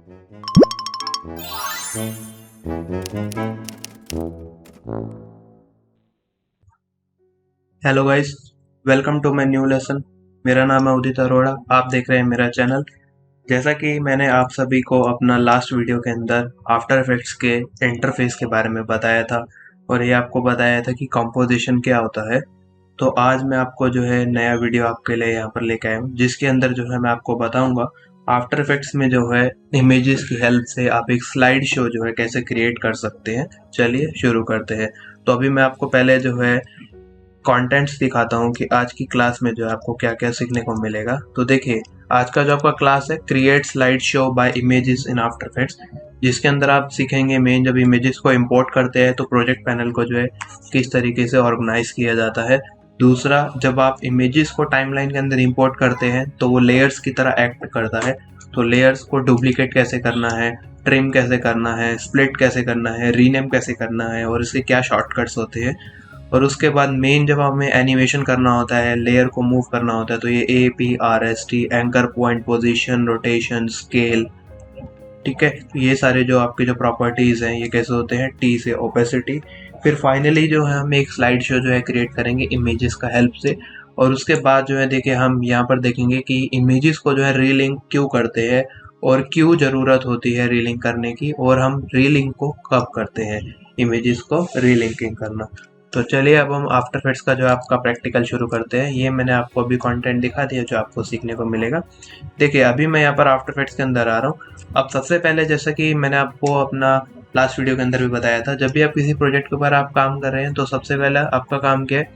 Hello guys, welcome to my new lesson. मेरा नाम है उदित अरोड़ा। आप देख रहे हैं मेरा चैनल। जैसा कि मैंने आप सभी को अपना लास्ट वीडियो के अंदर आफ्टर इफेक्ट्स के इंटरफेस के बारे में बताया था और ये आपको बताया था कि कंपोजिशन क्या होता है। तो आज मैं आपको जो है नया वीडियो आपके लिए यहाँ पर लेके आया हूँ, जिसके अंदर जो है मैं आपको बताऊंगा आफ्टर इफेक्ट्स में जो है इमेजेस की हेल्प से आप एक स्लाइड शो जो है कैसे क्रिएट कर सकते हैं। चलिए शुरू करते हैं। तो अभी मैं आपको पहले जो है कंटेंट्स दिखाता हूँ कि आज की क्लास में जो है आपको क्या क्या सीखने को मिलेगा। तो देखिए, आज का जो आपका क्लास है create slide show by images in after effects, जिसके अंदर आप सीखेंगे मेन जब इमेजेस को इंपोर्ट करते हैं तो प्रोजेक्ट पैनल को जो है किस तरीके से ऑर्गेनाइज किया जाता है। दूसरा, जब आप इमेजेस को टाइमलाइन के अंदर इंपोर्ट करते हैं तो वो लेयर्स की तरह एक्ट करता है। तो लेयर्स को डुप्लीकेट कैसे करना है, ट्रिम कैसे करना है, स्प्लिट कैसे करना है, रीनेम कैसे करना है और इसके क्या शॉर्टकट्स होते हैं। और उसके बाद मेन जब हमें एनिमेशन करना होता है, लेयर को मूव करना होता है, तो ये APRST, anchor point, position, rotation, scale, ठीक है। तो ये सारे जो आपके जो प्रॉपर्टीज हैं ये कैसे होते हैं, T से ओपेसिटी। फिर फाइनली जो है हम एक स्लाइड शो जो है क्रिएट करेंगे इमेजेस का हेल्प से। और उसके बाद जो है देखिए हम यहाँ पर देखेंगे कि इमेजेस को जो है रीलिंक क्यों करते हैं और क्यों ज़रूरत होती है रीलिंक करने की, और हम रीलिंक को कब करते हैं, इमेजेस को रीलिंकिंग करना। तो चलिए अब हम आफ्टर इफेक्ट्स का जो आपका प्रैक्टिकल शुरू करते हैं। ये मैंने आपको अभी कंटेंट दिखा दिया जो आपको सीखने को मिलेगा। देखिए अभी मैं यहाँ पर आफ्टर इफेक्ट्स के अंदर आ रहा हूँ। अब सबसे पहले, जैसा कि मैंने आपको अपना लास्ट वीडियो के अंदर भी बताया था, जब भी आप किसी प्रोजेक्ट के ऊपर आप काम कर रहे हैं तो सबसे पहले आपका काम क्या है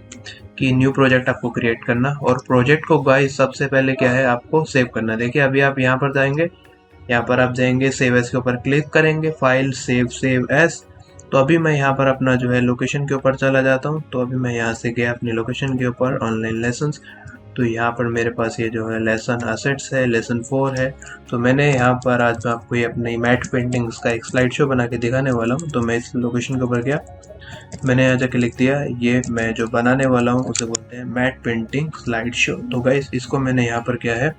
कि न्यू प्रोजेक्ट आपको क्रिएट करना, और प्रोजेक्ट को गाइस सबसे पहले क्या है आपको सेव करना। देखिए अभी आप यहाँ पर जाएंगे, यहाँ पर आप जाएंगे सेव एज के ऊपर क्लिक करेंगे, फाइल सेव एज। तो अभी मैं यहाँ पर अपना जो है लोकेशन के ऊपर चला जाता हूँ। तो अभी मैं यहाँ से गया अपनी लोकेशन के ऊपर, ऑनलाइन लेसन्स। तो यहाँ पर मेरे पास ये जो है लेसन असेट्स है, लेसन 4 है। तो मैंने यहाँ पर आज मैं आपको ये अपनी मैट पेंटिंग्स का एक स्लाइड शो बना के दिखाने वाला हूँ। तो मैं इस लोकेशन के ऊपर गया, मैंने यहाँ जाके लिख दिया ये मैं जो बनाने वाला हूँ उसे बोलते हैं मैट पेंटिंग स्लाइड शो। तो गाइस इसको मैंने यहाँ पर क्या है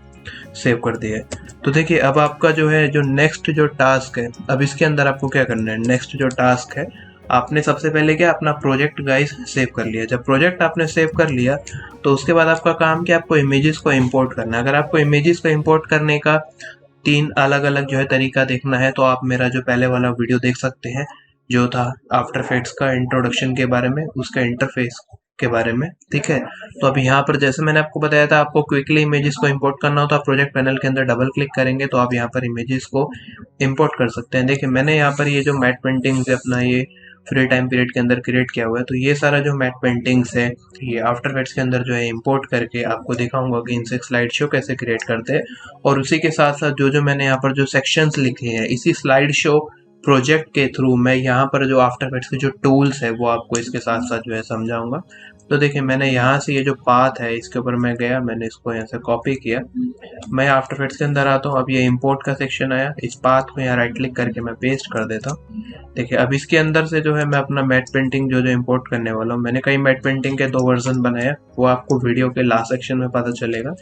सेव कर दिया है। तो देखिए अब आपका जो है जो नेक्स्ट जो टास्क है, अब इसके अंदर आपको क्या करना है, नेक्स्ट जो टास्क है, आपने सबसे पहले क्या अपना प्रोजेक्ट गाइस सेव कर लिया। जब प्रोजेक्ट आपने सेव कर लिया तो उसके बाद आपका काम क्या, आपको इमेजेस को इंपोर्ट करना है। अगर आपको इमेजेस को इंपोर्ट करने का 3 अलग अलग जो है तरीका देखना है तो आप मेरा जो पहले वाला वीडियो देख सकते हैं जो था आफ्टर इफेक्ट्स का इंट्रोडक्शन के बारे में, उसका इंटरफेस के बारे में, ठीक है। तो अभी यहाँ पर जैसे मैंने आपको बताया था, आपको क्विकली इमेजेस को इंपोर्ट करना हो तो आप प्रोजेक्ट पैनल के अंदर डबल क्लिक करेंगे तो आप यहाँ पर इमेजेस को इंपोर्ट कर सकते हैं। देखिए मैंने यहाँ पर ये जो मैट पेंटिंग्स है अपना ये फ्री टाइम पीरियड के अंदर क्रिएट किया हुआ है। तो ये सारा जो मैट पेंटिंग्स है ये आफ्टर इफेक्ट्स के अंदर जो है इंपोर्ट करके आपको दिखाऊंगा कि इनसे स्लाइड शो कैसे क्रिएट करते हैं। और उसी के साथ साथ जो जो मैंने यहाँ पर जो सेक्शंस लिखे हैं इसी स्लाइड शो प्रोजेक्ट के थ्रू मैं यहाँ पर जो आफ्टर इफेक्ट्स के जो टूल्स है वो आपको इसके साथ साथ जो है समझाऊंगा। तो देखिए मैंने यहाँ से ये जो पाथ है इसके ऊपर मैं गया, मैंने इसको यहाँ से कॉपी किया, मैं आफ्टर इफेक्ट्स के अंदर आता हूँ। अब ये इंपोर्ट का सेक्शन आया, इस पाथ को यहाँ राइट क्लिक करके मैं पेस्ट कर देता हूँ। देखिए अब इसके अंदर से जो है मैं अपना मैट पेंटिंग जो जो इंपोर्ट करने वाला हूँ, मैंने कई मैट पेंटिंग के 2 वर्जन बनाए, वो आपको वीडियो के लास्ट सेक्शन में पता चलेगा।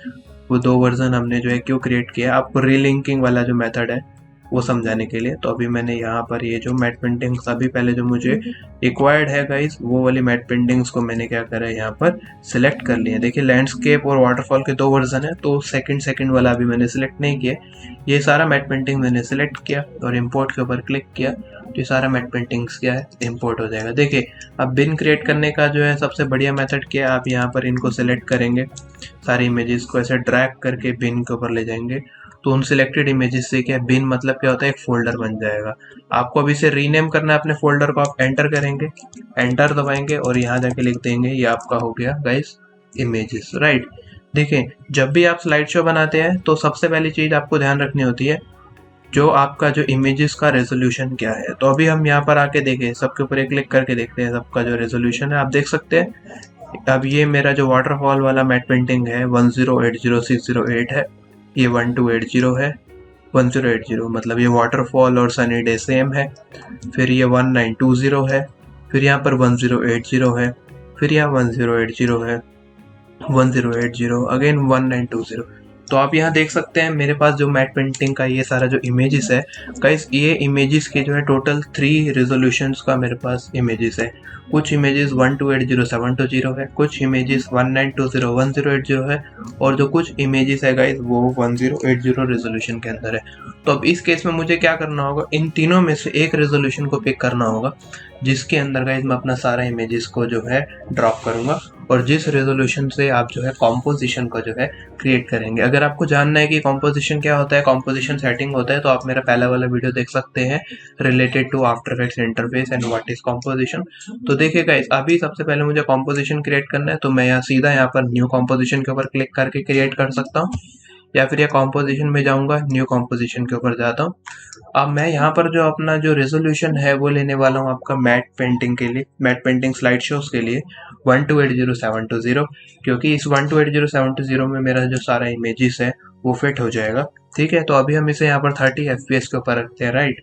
वो 2 वर्जन हमने जो है क्यों क्रिएट किया, आपको रीलिंकिंग वाला जो मेथड है वो समझाने के लिए। तो अभी मैंने यहाँ पर ये जो मैट पेंटिंग्स अभी पहले जो मुझे रिक्वायर्ड है गाइस वो वाली मैट पेंटिंग्स को मैंने क्या करा है यहाँ पर सिलेक्ट कर लिया। देखिए लैंडस्केप और वाटरफॉल के 2 वर्जन है, तो सेकंड वाला अभी मैंने सिलेक्ट नहीं किया। ये सारा मैट पेंटिंग मैंने सिलेक्ट किया और इम्पोर्ट के ऊपर क्लिक किया, तो ये सारा मैट पेंटिंग्स क्या है इम्पोर्ट हो जाएगा। देखिए अब बिन क्रिएट करने का जो है सबसे बढ़िया मेथड क्या है, आप यहाँ पर इनको सिलेक्ट करेंगे, सारी इमेजेस को ऐसे ड्रैग करके बिन के ऊपर ले जाएंगे। तो उन सिलेक्टेड इमेजेस से क्या बिन मतलब क्या होता है, एक फोल्डर बन जाएगा। आपको अभी से रीनेम करना है अपने फोल्डर को, आप एंटर करेंगे, एंटर दबाएंगे और यहाँ जाके लिख देंगे ये आपका हो गया गाइस इमेजेस, राइट। देखिए जब भी आप स्लाइड शो बनाते हैं तो सबसे पहली चीज आपको ध्यान रखनी होती है जो आपका जो इमेजेस का रेजोल्यूशन क्या है। तो अभी हम यहाँ पर आके देखें, सबके ऊपर एक क्लिक करके देखते हैं सबका जो रेजोल्यूशन है, आप देख सकते हैं। अब ये मेरा जो वाटरफॉल वाला मैट पेंटिंग है 1080608 है, ये 1280 है, 1080 मतलब ये वाटरफॉल और सनी डे सेम है। फिर ये 1920 है, फिर यहाँ पर 1080 है, फिर यहाँ 1080 है, 1080 अगेन 1920। तो आप यहाँ देख सकते हैं मेरे पास जो मैट पेंटिंग का ये सारा जो इमेजेस है गाइस, ये इमेजेस के जो है टोटल 3 रेजोल्यूशंस का मेरे पास इमेजेस है। कुछ इमेजेस 1280x720 है, कुछ इमेजेस 1920x1080 है, और जो कुछ इमेजेस है गाइस वो 1080 रेजोल्यूशन के अंदर है। तो अब इस केस में मुझे क्या करना होगा, इन तीनों में से एक रेजोल्यूशन को पिक करना होगा जिसके अंदर गाइस मैं अपना सारा इमेजेस को जो है ड्रॉप करूंगा, और जिस रेजोल्यूशन से आप जो है कॉम्पोजिशन को जो है क्रिएट करेंगे। अगर आपको जानना है कि कॉम्पोजिशन क्या होता है, कॉम्पोजिशन सेटिंग होता है, तो आप मेरा पहला वाला वीडियो देख सकते हैं related to after effects interface and what is composition. तो देखिए गाइस, अभी सबसे पहले मुझे कॉम्पोजिशन क्रिएट करना है, तो मैं यहाँ सीधा यहाँ पर न्यू कॉम्पोजिशन के ऊपर क्लिक करके क्रिएट कर सकता हूँ, या फिर ये कॉम्पोजिशन में जाऊंगा, न्यू कॉम्पोजिशन के ऊपर जाता हूँ। अब मैं यहाँ पर जो अपना जो रेजोल्यूशन है वो लेने वाला हूँ आपका मैट पेंटिंग के लिए, मैट पेंटिंग स्लाइड शोज के लिए 1280x720, क्योंकि इस 1280x720 में मेरा जो सारा इमेजेस है वो फिट हो जाएगा। ठीक है, तो अभी हम इसे यहाँ पर 30 FPS के ऊपर रखते हैं, राइट।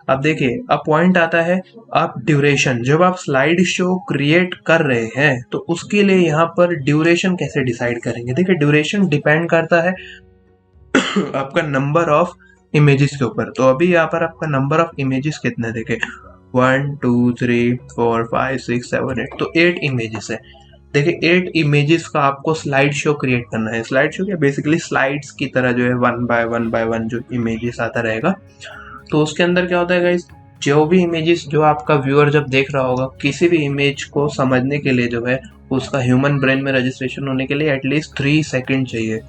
अब देखिए, अब पॉइंट आता है अब ड्यूरेशन। जब आप स्लाइड शो क्रिएट कर रहे हैं तो उसके लिए यहाँ पर ड्यूरेशन कैसे डिसाइड करेंगे। देखिए, ड्यूरेशन डिपेंड करता है आपका नंबर ऑफ इमेजेस के ऊपर। तो अभी यहाँ पर आपका नंबर ऑफ इमेजेस कितने, देखे 1 2 3 4 5 6 7 8, तो 8 इमेजेस है। देखिए 8 इमेजेस का आपको स्लाइड शो क्रिएट करना है। स्लाइड शो क्या, बेसिकली स्लाइड्स की तरह जो है 1 बाय 1 बाय 1 जो इमेजेस आता रहेगा। तो उसके अंदर क्या होता है गाइस, जो भी इमेजेस जो आपका व्यूअर जब देख रहा होगा, किसी भी इमेज को समझने के लिए जो है उसका ह्यूमन ब्रेन में रजिस्ट्रेशन होने के लिए एटलीस्ट 3 सेकंड चाहिए।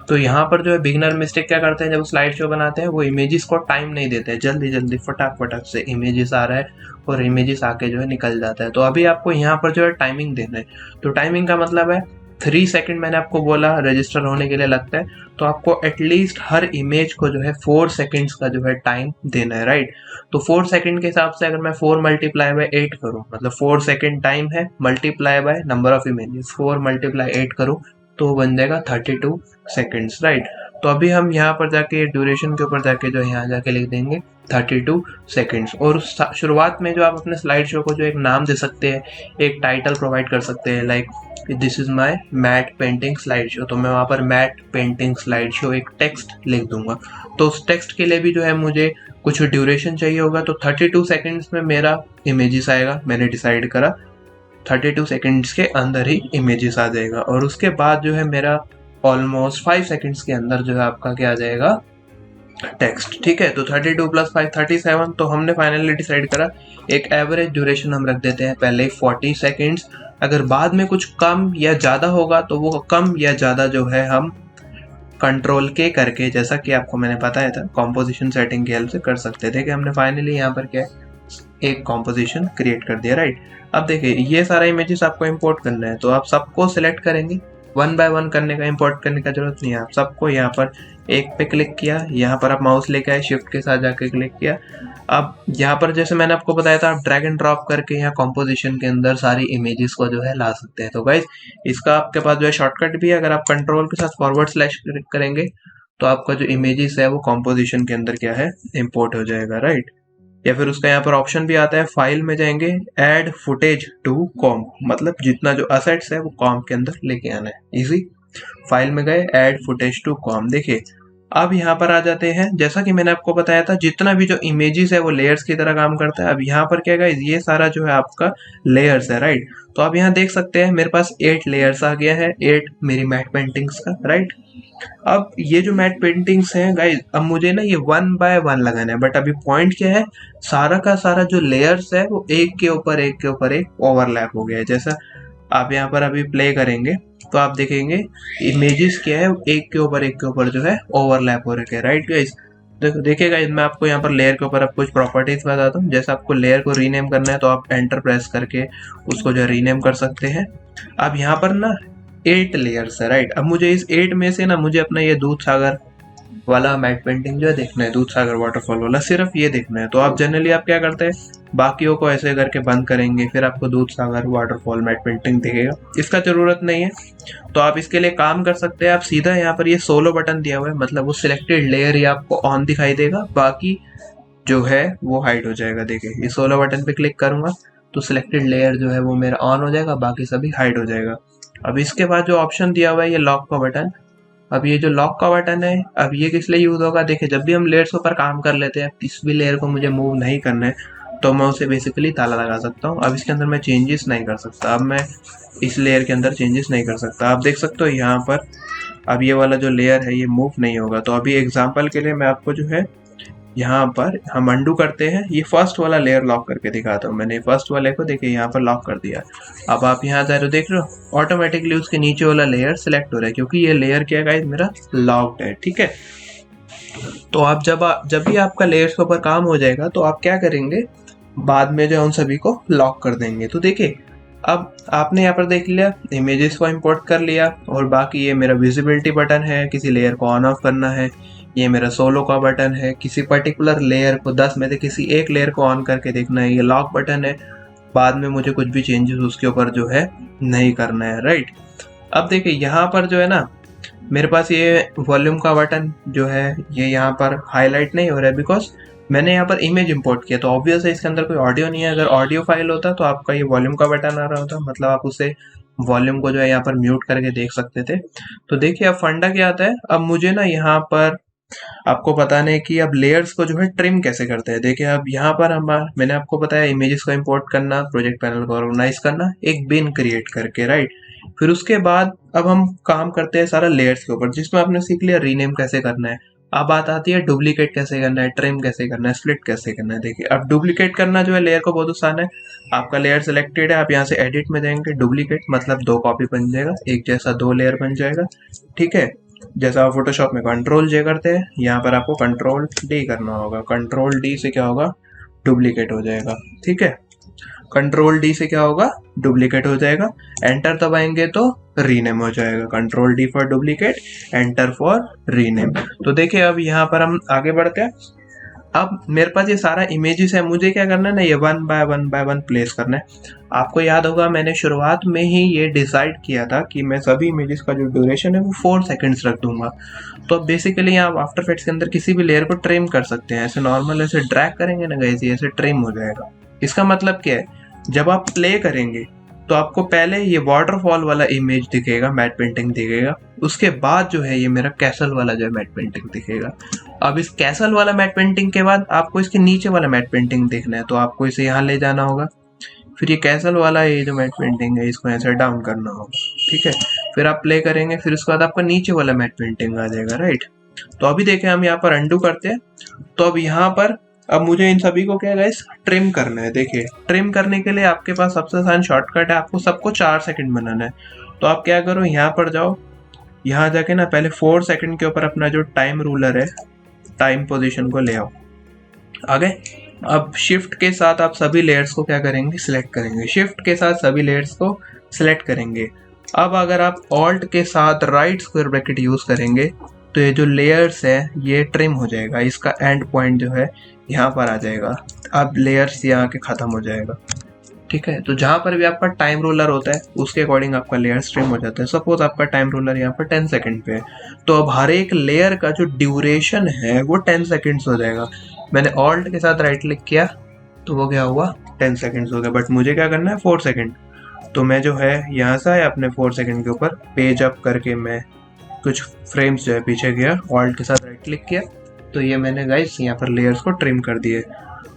तो यहाँ पर जो है बिगिनर मिस्टेक क्या करते हैं, जब स्लाइड शो बनाते हैं वो इमेजेस को टाइम नहीं देते हैं, जल्दी जल्दी फटाक फटाक से इमेजेस आ रहा है और इमेजेस आके जो है निकल जाता है। तो अभी आपको यहाँ पर जो है टाइमिंग देना है। तो टाइमिंग का मतलब है 3 सेकंड मैंने आपको बोला रजिस्टर होने के लिए लगता है, तो आपको एटलीस्ट हर इमेज को जो है 4 सेकंड्स का जो है टाइम देना है, राइट। तो 4 सेकंड के हिसाब से अगर मैं 4 मल्टीप्लाई बाय 8 करूँ, मतलब 4 सेकंड टाइम है multiply by number of images, 4 multiply 8 करूँ तो बन जाएगा 32 सेकंड्स, राइट। तो अभी हम यहाँ पर जाके ड्यूरेशन के ऊपर जाके जो यहाँ जाके लिख देंगे 32 सेकंड्स। और शुरुआत में जो आप अपने स्लाइड शो को जो एक नाम दे सकते हैं, एक टाइटल प्रोवाइड कर सकते हैं, like this is my matte painting slide show. तो मैं वहाँ पर मैट पेंटिंग स्लाइड शो एक टेक्स्ट लिख दूंगा। तो उस टेक्स्ट के लिए भी जो है मुझे कुछ ड्यूरेशन चाहिए होगा। तो 32 सेकंड्स में मेरा इमेजेस आएगा, मैंने डिसाइड करा 32 सेकंड्स के अंदर ही इमेजेस आ जाएगा। और उसके बाद जो है मेरा ऑलमोस्ट 5 सेकंड्स के अंदर जो है आपका क्या आ जाएगा, टेक्स्ट। ठीक है, तो 32 + 5 37। तो हमने फाइनली डिसाइड करा एक एवरेज ड्यूरेशन हम रख देते हैं पहले 40 सेकंड्स। अगर बाद में कुछ कम या ज़्यादा होगा तो वो कम या ज़्यादा जो है हम कंट्रोल के करके, जैसा कि आपको मैंने बताया था, कॉम्पोजिशन सेटिंग की हेल्प से कर सकते थे। कि हमने फाइनली यहाँ पर क्या एक कॉम्पोजिशन क्रिएट कर दिया, राइट। अब देखिए ये सारा इमेजेस आपको इंपोर्ट करना है, तो आप सबको सिलेक्ट करेंगे, 1 बाय 1 करने का, इंपोर्ट करने का जरूरत नहीं है। आप सबको यहाँ पर एक पे क्लिक किया, यहाँ पर आप माउस लेके आए, शिफ्ट के साथ जाकर क्लिक किया। अब यहाँ पर जैसे मैंने आपको बताया था, आप ड्रैग एंड ड्रॉप करके यहाँ कॉम्पोजिशन के अंदर सारी इमेजेस को जो है ला सकते हैं। तो गाइज इसका आपके पास जो है शॉर्टकट भी है, अगर आप कंट्रोल के साथ फॉरवर्ड / करेंगे तो आपका जो इमेजेस है वो कॉम्पोजिशन के अंदर क्या है, इम्पोर्ट हो जाएगा, राइट। या फिर उसका यहाँ पर ऑप्शन भी आता है, फाइल में जाएंगे, ऐड फुटेज टू कॉम, मतलब जितना जो असेट्स है वो कॉम के अंदर लेके आना है। इजी, फाइल में गए, ऐड फुटेज टू कॉम। देखिए अब यहाँ पर आ जाते हैं, जैसा कि मैंने आपको बताया था जितना भी जो इमेजेस है वो लेयर्स की तरह काम करता है। अब यहाँ पर क्या गाइस, ये सारा जो है आपका लेयर्स है, राइट। तो आप यहाँ देख सकते हैं मेरे पास 8 लेयर्स आ गया है, 8 मेरी मैट पेंटिंग्स का, राइट। अब ये जो मैट पेंटिंग्स हैं गाइस, अब मुझे ना ये 1 बाय 1 लगाना है, बट अभी पॉइंट क्या है, सारा का सारा जो लेयर्स है वो एक के ऊपर एक के ऊपर एक ओवरलैप हो गया है। जैसा आप यहाँ पर अभी प्ले करेंगे तो आप देखेंगे इमेजेस क्या है, एक के ऊपर जो है ओवरलैप हो रखे हैं, राइट गाइस। देखिए गाइस, मैं आपको यहाँ पर लेयर के ऊपर अब कुछ प्रॉपर्टीज बताता हूँ। जैसे आपको लेयर को रीनेम करना है तो आप एंटर प्रेस करके उसको जो रीनेम कर सकते हैं। अब यहाँ पर ना 8 लेयर्स है, राइट। अब मुझे इस 8 में से ना मुझे अपना ये दूध सागर वाला मैट पेंटिंग जो है देखना है, दूध सागर वाटरफॉल वाला, सिर्फ ये देखना है। तो आप जनरली आप क्या करते हैं, बाकियों को ऐसे करके बंद करेंगे, फिर आपको दूध सागर वाटरफॉल मैट पेंटिंग दिखेगा, इसका जरूरत नहीं है। तो आप इसके लिए काम कर सकते हैं, आप सीधा यहाँ पर ये सोलो बटन दिया हुआ है, मतलब वो सिलेक्टेड लेयर ही आपको ऑन दिखाई देगा, बाकी जो है वो हाइड हो जाएगा। देखिए ये सोलो बटन पे क्लिक करूंगा तो सिलेक्टेड लेयर जो है वो मेरा ऑन हो जाएगा, बाकी सभी हाइड हो जाएगा। अब इसके बाद जो ऑप्शन दिया हुआ है ये लॉक का बटन, अब ये जो लॉक का बटन है, अब ये किस लिए यूज होगा, देखिए जब भी हम लेयर्स के ऊपर काम कर लेते हैं, किसी भी लेयर को मुझे मूव नहीं करना है, तो मैं उसे बेसिकली ताला लगा सकता हूँ। अब इसके अंदर मैं चेंजेस नहीं कर सकता, अब मैं इस लेयर के अंदर चेंजेस नहीं कर सकता। आप देख सकते हो यहाँ पर अब ये वाला जो लेयर है ये मूव नहीं होगा। तो अभी एग्जांपल के लिए मैं आपको जो है यहाँ पर हम अंडू करते हैं, ये फर्स्ट वाला लेयर लॉक करके दिखाता हूँ। मैंने फर्स्ट वाले को देखिए यहाँ पर लॉक कर दिया। अब आप यहाँ जा रहे हो, देख रहे हो ऑटोमेटिकली उसके नीचे वाला लेयर सिलेक्ट हो रहा है, क्योंकि ये लेयर क्या है मेरा लॉक्ड है। ठीक है, तो आप जब भी आपका लेयर्स के ऊपर काम हो जाएगा तो आप क्या करेंगे, बाद में जो उन सभी को लॉक कर देंगे। तो देखिए अब आपने यहाँ पर देख लिया, इमेजेस को इंपोर्ट कर लिया, और बाकी ये मेरा विजिबिलिटी बटन है, किसी लेयर को ऑन ऑफ करना है, ये मेरा सोलो का बटन है, किसी पर्टिकुलर लेयर को 10 में से किसी एक लेयर को ऑन करके देखना है, ये लॉक बटन है, बाद में मुझे कुछ भी चेंजेस उसके ऊपर जो है नहीं करना है। राइट, अब देखिए यहाँ पर जो है ना मेरे पास ये वॉल्यूम का बटन जो है ये यहाँ पर हाईलाइट नहीं हो रहा है, बिकॉज मैंने यहाँ पर इमेज इंपोर्ट किया, तो ऑब्वियस है इसके अंदर कोई ऑडियो नहीं है। अगर ऑडियो फाइल होता तो आपका ये वॉल्यूम का बटन आ रहा होता, मतलब आप उसे वॉल्यूम को जो है यहाँ पर म्यूट करके देख सकते थे। तो देखिए अब फंडा क्या आता है, अब मुझे ना यहाँ पर आपको बताना है कि अब लेयर्स को जो है ट्रिम कैसे करते हैं। देखिए अब यहाँ पर मैंने आपको बताया इमेजेस को इंपोर्ट करना, प्रोजेक्ट पैनल को ऑर्गेनाइज करना एक बिन क्रिएट करके। राइट, फिर उसके बाद अब हम काम करते हैं सारा लेयर्स के ऊपर, जिसमें आपने सीख लिया रीनेम कैसे करना है। अब बात आती है डुप्लीकेट कैसे करना है, ट्रिम कैसे करना है, स्प्लिट कैसे करना है। देखिए अब डुप्लीकेट करना जो है लेयर को बहुत आसान है। आपका लेयर सिलेक्टेड है, आप यहाँ से एडिट में जाएंगे, डुप्लीकेट मतलब 2 कॉपी बन जाएगा, एक जैसा 2 लेयर बन जाएगा। ठीक है, जैसा आप फोटोशॉप में कंट्रोल जे करते हैं, यहाँ पर आपको कंट्रोल डी करना होगा। कंट्रोल डी से क्या होगा, डुप्लीकेट हो जाएगा। ठीक है, कंट्रोल डी से क्या होगा, डुप्लीकेट हो जाएगा। एंटर दबाएंगे तो रीनेम हो जाएगा। Control D for duplicate, enter for rename. तो देखिए अब यहाँ पर हम आगे बढ़ते हैं। अब मेरे पास ये सारा इमेजेस है, मुझे क्या करना है ना, ये 1 बाय 1 बाय 1 प्लेस करना है। आपको याद होगा मैंने शुरुआत में ही ये डिसाइड किया था कि मैं सभी इमेजेस का जो ड्यूरेशन है वो 4 सेकंड्स रख दूंगा। तो अब बेसिकली यहाँ आफ्टर इफेक्ट्स के अंदर किसी भी लेयर को ट्रिम कर सकते हैं, ऐसे नॉर्मल ऐसे ड्रैग करेंगे ना गाइस, ऐसे ट्रिम हो जाएगा। इसका मतलब क्या है, जब आप प्ले करेंगे तो आपको पहले ये वाटरफॉल वाला इमेज दिखेगा, मैट पेंटिंग दिखेगा, उसके बाद जो है ये मेरा कैसल वाला जो है मैट पेंटिंग दिखेगा। अब इस कैसल वाला मैट पेंटिंग के बाद आपको इसके नीचे वाला मैट पेंटिंग देखना है, तो आपको इसे यहाँ ले जाना होगा। फिर ये कैसल वाला ये जो मैट पेंटिंग है इसको ऐसे डाउन करना होगा। ठीक है, फिर आप प्ले करेंगे, फिर उसके बाद आपका नीचे वाला मैट पेंटिंग आ जाएगा। राइट, तो अभी देखें हम यहाँ पर अंडू करते हैं। तो अब यहाँ पर अब मुझे इन सभी को क्या गाइस ट्रिम करना है। देखिए ट्रिम करने के लिए आपके पास सबसे आसान शॉर्टकट है, आपको सबको 4 सेकंड बनाना है। तो आप क्या करो, यहाँ पर जाओ, यहाँ जाके ना पहले 4 सेकंड के ऊपर अपना जो टाइम रूलर है, टाइम पोजीशन को ले आओ आगे। अब शिफ्ट के साथ आप सभी लेयर्स को क्या करेंगे, सिलेक्ट करेंगे। शिफ्ट के साथ सभी लेयर्स को सिलेक्ट करेंगे। अब अगर आप ऑल्ट के साथ राइट स्क्वायर ब्रैकेट यूज करेंगे तो ये जो लेयर्स है ये ट्रिम हो जाएगा, इसका एंड पॉइंट जो है यहाँ पर आ जाएगा। अब लेयर्स यहाँ के खत्म हो जाएगा। ठीक है, तो जहाँ पर भी आपका टाइम रूलर होता है उसके अकॉर्डिंग आपका लेयर स्ट्रिम हो जाता है। सपोज आपका टाइम रूलर यहाँ पर 10 सेकंड पे है, तो अब हर एक लेयर का जो ड्यूरेशन है वो 10 सेकंड्स हो जाएगा। मैंने ऑल्ट के साथ राइट क्लिक किया तो वो क्या हुआ, 10 सेकंड्स हो गया। बट मुझे क्या करना है 4 सेकंड, तो मैं जो है यहाँ से आया अपने 4 सेकंड के ऊपर पेज अप करके मैं कुछ फ्रेम्स जो है पीछे गया, ऑल्ट के साथ राइट क्लिक किया, तो ये मैंने गाइस यहाँ पर लेयर्स को ट्रिम कर दिए।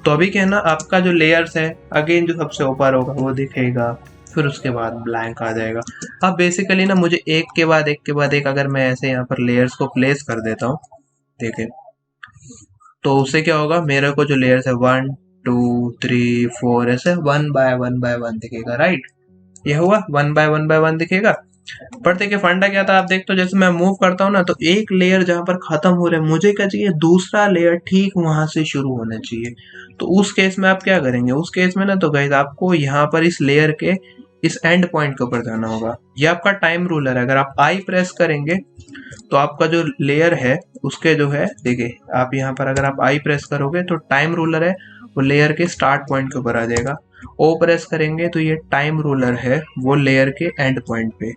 तो अभी क्या है ना, आपका जो लेयर्स है अगेन जो सबसे ऊपर होगा वो दिखेगा, फिर उसके बाद ब्लैंक आ जाएगा। अब बेसिकली ना मुझे एक के बाद एक अगर मैं ऐसे यहाँ पर लेयर्स को प्लेस कर देता हूँ, देखें तो उससे क्या होगा, मेरे को जो लेयर्स है 1 2 3 4 ऐसे 1 बाय 1 दिखेगा। राइट, ये हुआ 1 बाय 1 दिखेगा। पर देखिए फंडा क्या था, आप देख तो जैसे मैं मूव करता हूँ ना तो एक लेयर जहाँ पर खत्म हो रहा है मुझे क्या चाहिए, दूसरा लेयर ठीक वहां से शुरू होना चाहिए। तो उस केस में आप क्या करेंगे, उस केस में ना तो गाइस आपको यहाँ पर इस लेयर के इस एंड पॉइंट के ऊपर जाना होगा। ये आपका टाइम रूलर है, अगर आप आई प्रेस करेंगे तो आपका जो लेयर है उसके जो है, देखिए आप यहाँ पर अगर आप आई प्रेस करोगे तो टाइम रूलर है वो लेयर के स्टार्ट पॉइंट के ऊपर आ जाएगा। ओ प्रेस करेंगे तो ये टाइम रूलर है वो लेयर के एंड पॉइंट पे।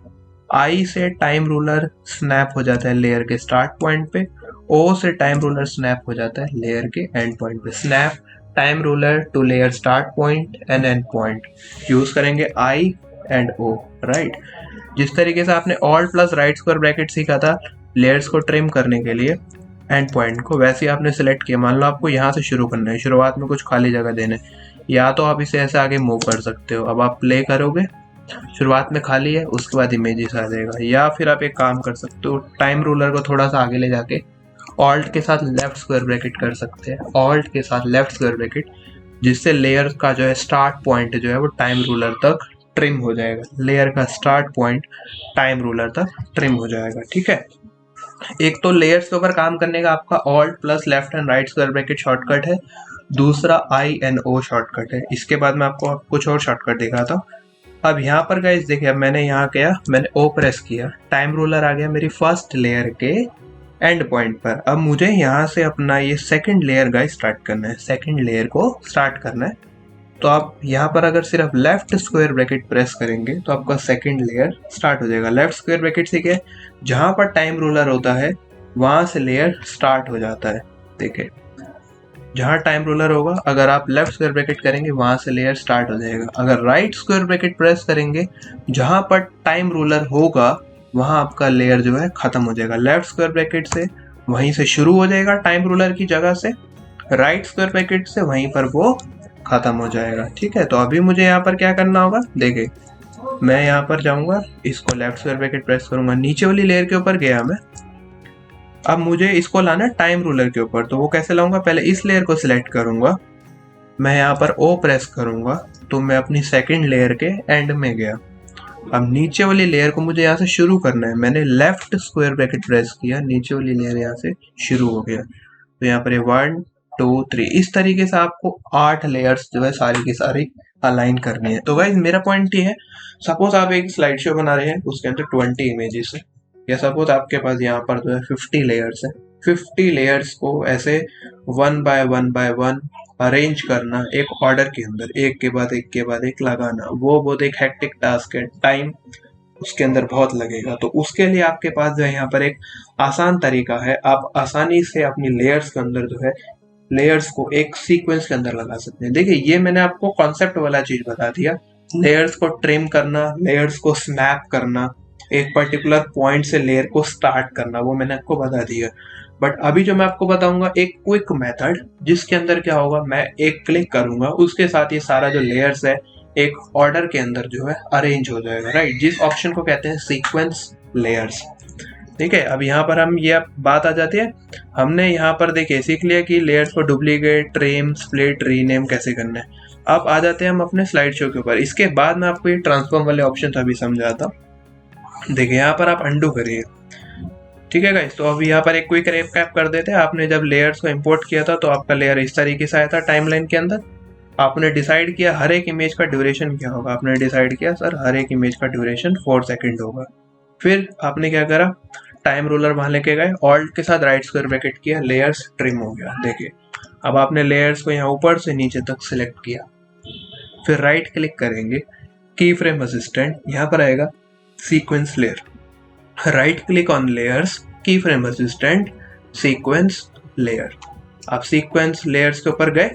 आई से टाइम रूलर स्नैप हो जाता है लेयर के स्टार्ट पॉइंट पे, ओ से टाइम रूलर स्नैप हो जाता है लेयर के एंड पॉइंट पे। Snap time ruler to layer start point and end point use करेंगे आई एंड ओ। राइट, जिस तरीके से आपने alt plus right square bracket सीखा था लेयर्स को ट्रिम करने के लिए एंड पॉइंट को वैसे ही आपने सेलेक्ट किया। मान लो आपको यहाँ से शुरू करना है, शुरुआत में कुछ खाली जगह देना है, या तो आप इसे ऐसे आगे मूव कर सकते हो। अब आप प्ले करोगे, शुरुआत में खाली है, उसके बाद इमेजेस आ जाएगा। या फिर आप एक काम कर सकते हो, टाइम रूलर को थोड़ा सा आगे ले जाके ऑल्ट के साथ लेफ्ट स्क्वायर ब्रैकेट कर सकते हैं, ऑल्ट के साथ लेफ्ट स्क्वायर ब्रैकेट, जिससे लेयर का जो है स्टार्ट पॉइंट जो है वो टाइम रूलर तक ट्रिम हो जाएगा। लेयर का स्टार्ट पॉइंट टाइम रूलर तक ट्रिम हो जाएगा। ठीक है, एक तो लेयर्स के ऊपर काम करने का आपका alt plus left and right square bracket shortcut है, दूसरा INO शॉर्टकट है। इसके बाद मैं आपको कुछ और शॉर्टकट दिखाता हूँ। अब यहाँ पर गाइस देखिए, अब मैंने यहाँ किया, मैंने O प्रेस किया, टाइम रूलर आ गया मेरी फर्स्ट लेयर के एंड पॉइंट पर। अब मुझे यहाँ से अपना ये सेकंड लेयर गाइस स्टार्ट करना है, सेकंड लेयर को स्टार्ट करना है। तो आप यहाँ पर अगर सिर्फ लेफ्ट स्क्वायर ब्रैकेट प्रेस करेंगे तो आपका सेकंड लेयर स्टार्ट हो जाएगा। लेफ्ट स्क्वायर ब्रैकेट से क्या है, जहाँ पर टाइम रूलर होता है वहां से लेयर स्टार्ट हो जाता है। देखिए, जहाँ टाइम रूलर होगा अगर आप लेफ्ट स्क्वायर ब्रैकेट करेंगे वहां से लेयर स्टार्ट हो जाएगा। अगर राइट स्क्वायर ब्रैकेट प्रेस करेंगे, जहां पर टाइम रूलर होगा वहां आपका लेयर जो है खत्म हो जाएगा। लेफ्ट स्क्वायर ब्रैकेट से वहीं से शुरू हो जाएगा टाइम रूलर की जगह से, राइट स्क्वायर ब्रैकेट से वहीं पर वो खत्म हो जाएगा। ठीक है, तो अभी मुझे यहाँ पर क्या करना होगा, देखिए मैं यहाँ पर जाऊंगा, इसको लेफ्ट स्क्वायर ब्रैकेट प्रेस करूंगा, नीचे वाली लेयर के ऊपर गया मैं। अब मुझे इसको लाना टाइम रूलर के ऊपर, तो वो कैसे लाऊंगा, पहले इस लेयर को सिलेक्ट करूंगा, मैं यहाँ पर O प्रेस करूंगा तो मैं अपनी सेकंड लेयर के एंड में गया। अब नीचे वाली लेयर को मुझे यहाँ से शुरू करना है, मैंने लेफ्ट स्क्वायर ब्रैकेट प्रेस किया, नीचे वाली लेयर यहाँ से शुरू हो गया। तो यहाँ पर 1 2 3 इस तरीके से आपको 8 लेयर्स जो है सारी की सारी अलाइन करनी है। तो गाइस मेरा पॉइंट ये है, सपोज आप एक स्लाइड शो बना रहे हैं, उसके अंदर 20 इमेजेस है, या सपोज आपके पास यहाँ पर जो है 50 लेयर्स है, 50 लेयर्स को ऐसे 1 बाय 1 बाय 1 अरेंज करना एक ऑर्डर के अंदर, एक के बाद एक के बाद एक लगाना, वो बहुत एक हेक्टिक टास्क है, टाइम उसके अंदर बहुत लगेगा। तो उसके लिए आपके पास जो है यहाँ पर एक आसान तरीका है, आप आसानी से अपनी लेयर्स के अंदर जो है लेयर्स को एक सीक्वेंस के अंदर लगा सकते हैं। देखिए ये मैंने आपको कॉन्सेप्ट वाला चीज बता दिया, लेयर्स को ट्रिम करना, लेयर्स को स्नैप करना, एक पर्टिकुलर पॉइंट से लेयर को स्टार्ट करना, वो मैंने आपको बता दिया। बट अभी जो मैं आपको बताऊंगा एक क्विक मेथड, जिसके अंदर क्या होगा, मैं एक क्लिक करूंगा, उसके साथ ये सारा जो लेयर्स है एक ऑर्डर के अंदर जो है अरेंज हो जाएगा, राइट, जिस ऑप्शन को कहते हैं सीक्वेंस लेयर्स। ठीक है, अब यहाँ पर हम ये बात आ जाती है, हमने यहाँ पर देखिए सीख लिया कि लेयर्स को डुप्लीकेट, ट्रिम, स्प्लिट, रीनेम कैसे करना है। अब आ जाते हैं हम अपने स्लाइड शो के ऊपर। इसके बाद मैं आपको ये ट्रांसफॉर्म वाले ऑप्शन अभी समझाता हूँ। देखिए यहाँ पर आप अंडू करिए, ठीक है गाइस। तो अभी यहाँ पर एक क्विक रिकैप कर देते हैं। आपने जब लेयर्स को इंपोर्ट किया था तो आपका लेयर इस तरीके से आया था टाइमलाइन के अंदर। आपने डिसाइड किया हर एक इमेज का ड्यूरेशन क्या होगा, आपने डिसाइड किया सर हर एक इमेज का ड्यूरेशन 4 सेकंड होगा। फिर आपने क्या करा, टाइम रूलर वहां लेके गए, ऑल्ट के साथ राइट स्क्वायर ब्रैकेट किया, लेयर्स ट्रिम हो गया। देखिए अब आपने लेयर्स को यहाँ ऊपर से नीचे तक सिलेक्ट किया, फिर राइट क्लिक करेंगे, की फ्रेम असिस्टेंट, यहाँ पर आएगा sequence layer, right click on layers, की फ्रेम असिस्टेंट, सीक्वेंस लेयर। आप सीक्वेंस लेयर्स के ऊपर गए।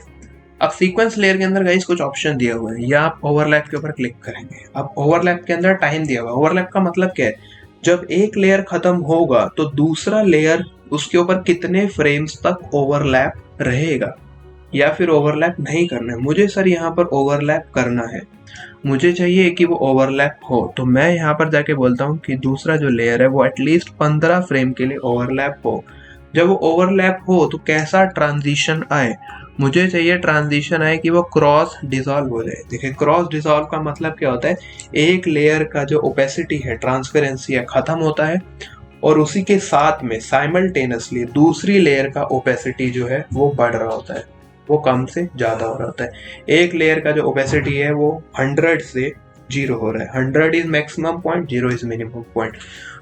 अब सीक्वेंस लेयर के अंदर गाइस कुछ ऑप्शन दिया हुआ है, या आप ओवरलैप के ऊपर क्लिक करेंगे। अब ओवरलैप के अंदर टाइम दिया हुआ है। ओवरलैप का मतलब क्या है, जब एक लेयर खत्म होगा तो दूसरा लेयर उसके ऊपर कितने फ्रेम्स तक ओवरलैप रहेगा, या फिर ओवरलैप नहीं करना है। मुझे सर यहाँ पर ओवरलैप करना है, मुझे चाहिए कि वो ओवरलैप हो, तो मैं यहाँ पर जाके बोलता हूँ कि दूसरा जो लेयर है वो एटलीस्ट 15 फ्रेम के लिए ओवरलैप हो। जब वो ओवरलैप हो तो कैसा ट्रांजिशन आए, मुझे चाहिए ट्रांजिशन आए कि वो क्रॉस डिसॉल्व हो जाए। देखिए क्रॉस डिसॉल्व का मतलब क्या होता है, एक लेयर का जो ओपेसिटी है, ट्रांसपेरेंसी है, खत्म होता है और उसी के साथ में साइमल्टेनियसली दूसरी लेयर का ओपेसिटी जो है वो बढ़ रहा होता है, वो कम से ज्यादा हो रहा होता है। एक लेयर का जो ओपेसिटी है वो 100 से 0 हो रहा है, 100 is maximum point, 0 is minimum point.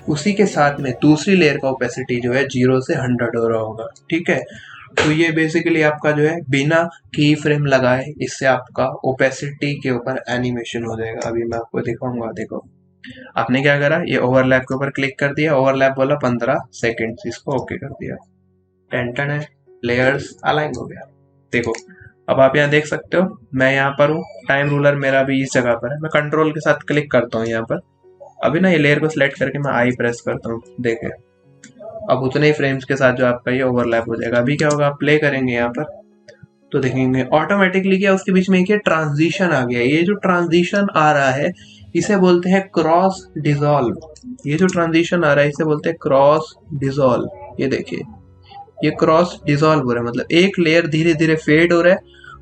उसी के साथ में दूसरी लेयर का ओपेसिटी जो है 0 से 100 हो रहा होगा। ठीक है, तो ये बेसिकली आपका जो है बिना की फ्रेम लगाए इससे आपका ओपेसिटी के ऊपर एनिमेशन हो जाएगा। अभी मैं आपको दिखाऊंगा। देखो आपने क्या करा, ये ओवरलैप के ऊपर क्लिक कर दिया, ओवरलैप बोला 15 सेकेंड, इसको ओके कर दिया, टेंटन है, लेयर्स अलाइन हो गया। देखो अब आप यहाँ देख सकते हो, मैं यहाँ पर हूँ, टाइम रूलर मेरा भी इस जगह पर है, मैं कंट्रोल के साथ क्लिक करता हूँ यहाँ पर। अभी ना ये लेयर को सिलेक्ट करके मैं आई प्रेस करता हूँ, देखे अब उतने ही फ्रेम्स के साथ जो आपका ये ओवरलैप हो जाएगा। अभी क्या होगा, आप प्ले करेंगे यहाँ पर तो देखेंगे ऑटोमेटिकली क्या उसके बीच में एक ट्रांजिशन आ गया। ये जो ट्रांजिशन आ रहा है इसे बोलते हैं क्रॉस डिसॉल्व। ये जो ट्रांजिशन आ रहा है इसे बोलते हैं क्रॉस डिसॉल्व। ये देखिए ये क्रॉस डिसॉल्व हो रहा है, मतलब एक लेयर धीरे धीरे फेड हो रहा है,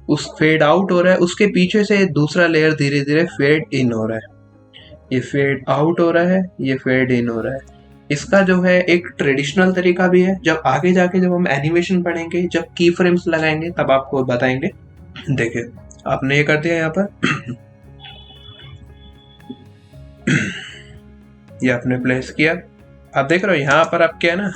उस फेड आउट हो रहा है, उसके पीछे से दूसरा लेयर धीरे धीरे फेड इन हो रहा है। ये फेड आउट हो रहा है, ये फेड इन हो रहा है। इसका जो है एक ट्रेडिशनल तरीका भी है, जब आगे जाके जब हम एनिमेशन पढ़ेंगे, जब की फ्रेम्स लगाएंगे तब आपको बताएंगे। देखिए आपने ये कर दिया यहाँ पर ये आपने प्लेस किया, आप देख रहे हो यहाँ पर आप क्या है ना,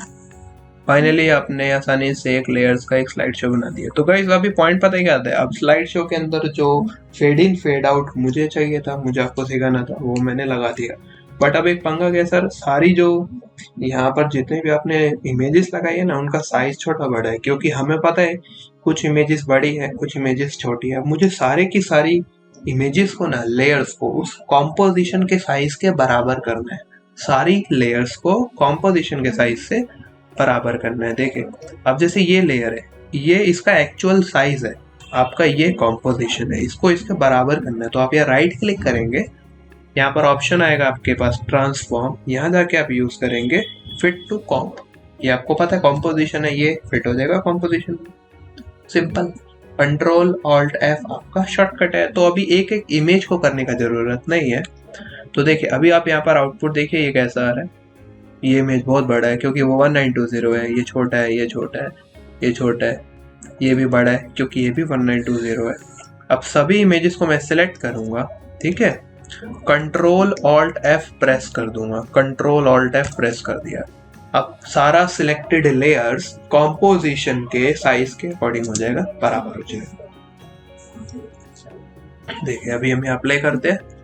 फाइनली आपने आसानी से एक लेयर्स का एक स्लाइड शो बना दिया। तो गाइस अभी पॉइंट पता ही क्या आता है, अब स्लाइड शो के अंदर जो फेड इन फेड आउट मुझे चाहिए था, मुझे आपको सिखाना था, वो मैंने लगा दिया। बट अब एक पंगा क्या सर, सारी जो यहाँ पर जितने भी आपने इमेजेस लगाई है ना उनका साइज छोटा बड़ा है, क्योंकि हमें पता है कुछ इमेजेस बड़ी है कुछ इमेजेस छोटी है। मुझे सारे की सारी इमेजेस को ना, लेयर्स को उस कॉम्पोजिशन के साइज के बराबर करना है, सारी लेयर्स को कॉम्पोजिशन के साइज से बराबर करना है। देखिए अब जैसे ये लेयर है, ये इसका एक्चुअल साइज है, आपका ये कॉम्पोजिशन है, इसको इसके बराबर करना है। तो आप यहाँ राइट क्लिक करेंगे, यहाँ पर ऑप्शन आएगा आपके पास ट्रांसफॉर्म, यहाँ जाके आप यूज करेंगे फिट टू कॉम्प। ये आपको पता है कॉम्पोजिशन है, ये फिट हो जाएगा composition, simple. Control alt F आपका शॉर्टकट है। तो अभी एक एक इमेज को करने का जरूरत नहीं है। तो देखिए अभी आप यहाँ पर आउटपुट देखिए ये कैसा आ रहा है। ये इमेज बहुत बड़ा है क्योंकि वो 1920 है, ये छोटा है, ये छोटा है, ये छोटा है, ये भी बड़ा है क्योंकि ये भी 1920 है। अब सभी इमेजेस को मैं सिलेक्ट करूंगा, ठीक है, कंट्रोल ऑल्ट एफ प्रेस कर दूंगा, कंट्रोल ऑल्ट एफ प्रेस कर दिया। अब सारा सिलेक्टेड लेयर्स कॉम्पोजिशन के साइज के अकॉर्डिंग हो जाएगा, बराबर हो जाएगा। देखिए अभी हम यहाँ प्ले करते हैं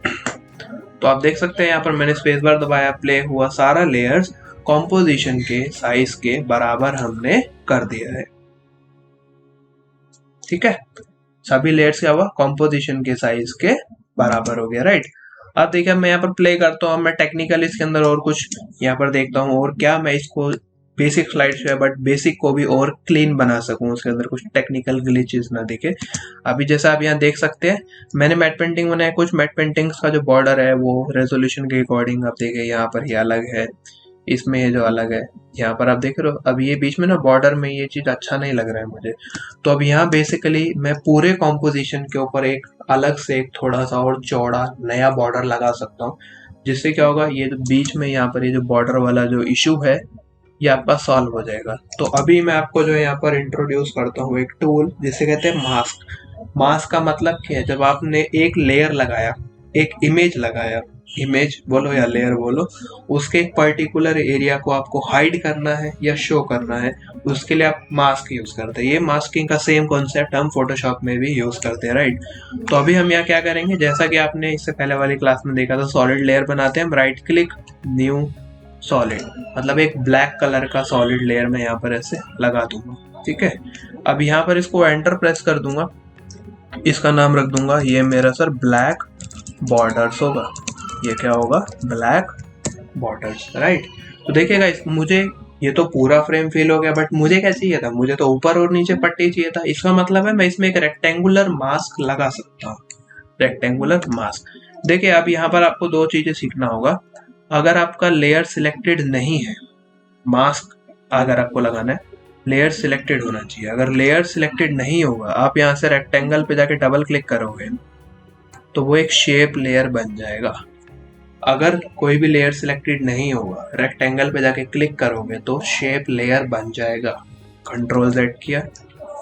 तो आप देख सकते हैं यहाँ पर मैंने स्पेस बार दबाया, प्ले हुआ, सारा लेयर्स कॉम्पोजिशन के साइज के बराबर हमने कर दिया है। ठीक है, सभी लेयर्स क्या हुआ, कॉम्पोजिशन के साइज के बराबर हो गया, राइट। अब देखिए मैं यहाँ पर प्ले करता हूँ, मैं टेक्निकल इसके अंदर और कुछ यहाँ पर देखता हूँ और क्या मैं इसको बेसिक स्लाइड शो है बट बेसिक को भी और क्लीन बना सकूं, उसके अंदर कुछ टेक्निकल ग्लिचेस ना दिखे। अभी जैसा आप यहाँ देख सकते हैं मैंने मैट पेंटिंग बनाया, कुछ मैट पेंटिंग्स का जो बॉर्डर है वो रेजोल्यूशन के अकॉर्डिंग आप देखिए यहाँ पर ये अलग है, इसमें ये जो अलग है, यहाँ पर आप देख रहे हो। अब ये बीच में ना बॉर्डर में ये चीज अच्छा नहीं लग रहा है मुझे, तो अब यहाँ बेसिकली मैं पूरे कॉम्पोजिशन के ऊपर एक अलग से एक थोड़ा सा और चौड़ा नया बॉर्डर लगा सकता हूँ, जिससे क्या होगा ये जो बीच में यहाँ पर ये जो बॉर्डर वाला जो इशू है ये आपका सॉल्व हो जाएगा। तो अभी मैं आपको जो है यहाँ पर इंट्रोड्यूस करता हूँ एक टूल जिसे कहते हैं मास्क। मास्क का मतलब क्या है, जब आपने एक लेयर लगाया, एक इमेज लगाया, इमेज बोलो या लेयर बोलो, उसके एक पर्टिकुलर एरिया को आपको हाइड करना है या शो करना है, उसके लिए आप मास्क यूज करते हैं। ये मास्किंग का सेम कॉन्सेप्ट हम फोटोशॉप में भी यूज करते हैं, राइट। तो अभी हम यहाँ क्या करेंगे, जैसा कि आपने इससे पहले वाली क्लास में देखा था, सॉलिड लेयर बनाते हैं हम, राइट क्लिक न्यू सॉलिड, मतलब एक ब्लैक कलर का सॉलिड लेयर में यहाँ पर ऐसे लगा दूंगा, ठीक है। अब यहाँ पर इसको एंटर प्रेस कर दूंगा, इसका नाम रख दूंगा ये मेरा सर ब्लैक बॉर्डर्स होगा, ये क्या होगा, ब्लैक बॉर्डर्स, राइट। तो देखिएगा मुझे ये तो पूरा फ्रेम फिल हो गया, बट मुझे क्या चाहिए था, मुझे तो ऊपर और नीचे पट्टी चाहिए था। इसका मतलब है मैं इसमें एक रेक्टेंगुलर मास्क लगा सकता हूँ, रेक्टेंगुलर मास्क। देखिए अब यहाँ पर आपको दो चीजें सीखना होगा। अगर आपका लेयर सिलेक्टेड नहीं है, मास्क अगर आपको लगाना है लेयर सिलेक्टेड होना चाहिए। अगर लेयर सिलेक्टेड नहीं होगा, आप यहाँ से रेक्टेंगल पे जाके डबल क्लिक करोगे तो वो एक शेप लेयर बन जाएगा। अगर कोई भी लेयर सिलेक्टेड नहीं होगा, रेक्टेंगल पे जाके क्लिक करोगे तो शेप लेयर बन जाएगा, कंट्रोल Z किया।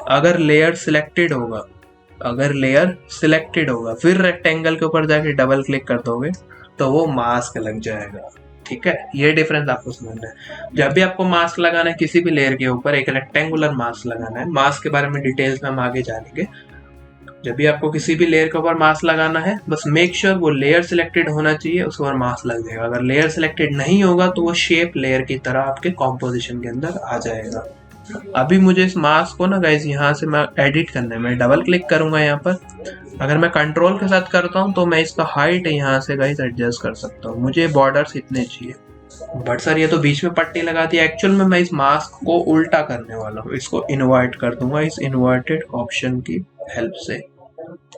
अगर लेयर सिलेक्टेड होगा, अगर लेयर सिलेक्टेड होगा फिर रेक्टेंगल के ऊपर जाके डबल क्लिक कर दोगे तो वो मास्क लग जाएगा, ठीक है। ये डिफरेंस आपको समझना है। जब भी आपको मास्क लगाना है किसी भी लेयर के ऊपर, एक रेक्टेंगुलर मास्क लगाना है, मास्क के बारे में डिटेल्स में हम आगे जानेंगे। जब भी आपको किसी भी लेयर के ऊपर मास्क लगाना है, बस मेक श्योर वो लेयर सिलेक्टेड होना चाहिए, उसके ऊपर मास्क लग जाएगा। अगर लेयर सिलेक्टेड नहीं होगा तो वो शेप लेयर की तरह आपके कॉम्पोजिशन के अंदर आ जाएगा। अभी मुझे इस मास्क को ना गाइस यहाँ से मैं एडिट करना है, मैं डबल क्लिक करूंगा यहाँ पर। अगर मैं कंट्रोल के साथ करता हूँ तो मैं इसका हाइट यहाँ से गाइस एडजस्ट कर सकता हूँ। मुझे बॉर्डर्स इतने चाहिए, बट सर ये तो बीच में पट्टी लगा दी। एक्चुअल में मैं इस मास्क को उल्टा करने वाला हूँ, इसको इन्वर्ट कर दूंगा इस इन्वर्टेड ऑप्शन की हेल्प से।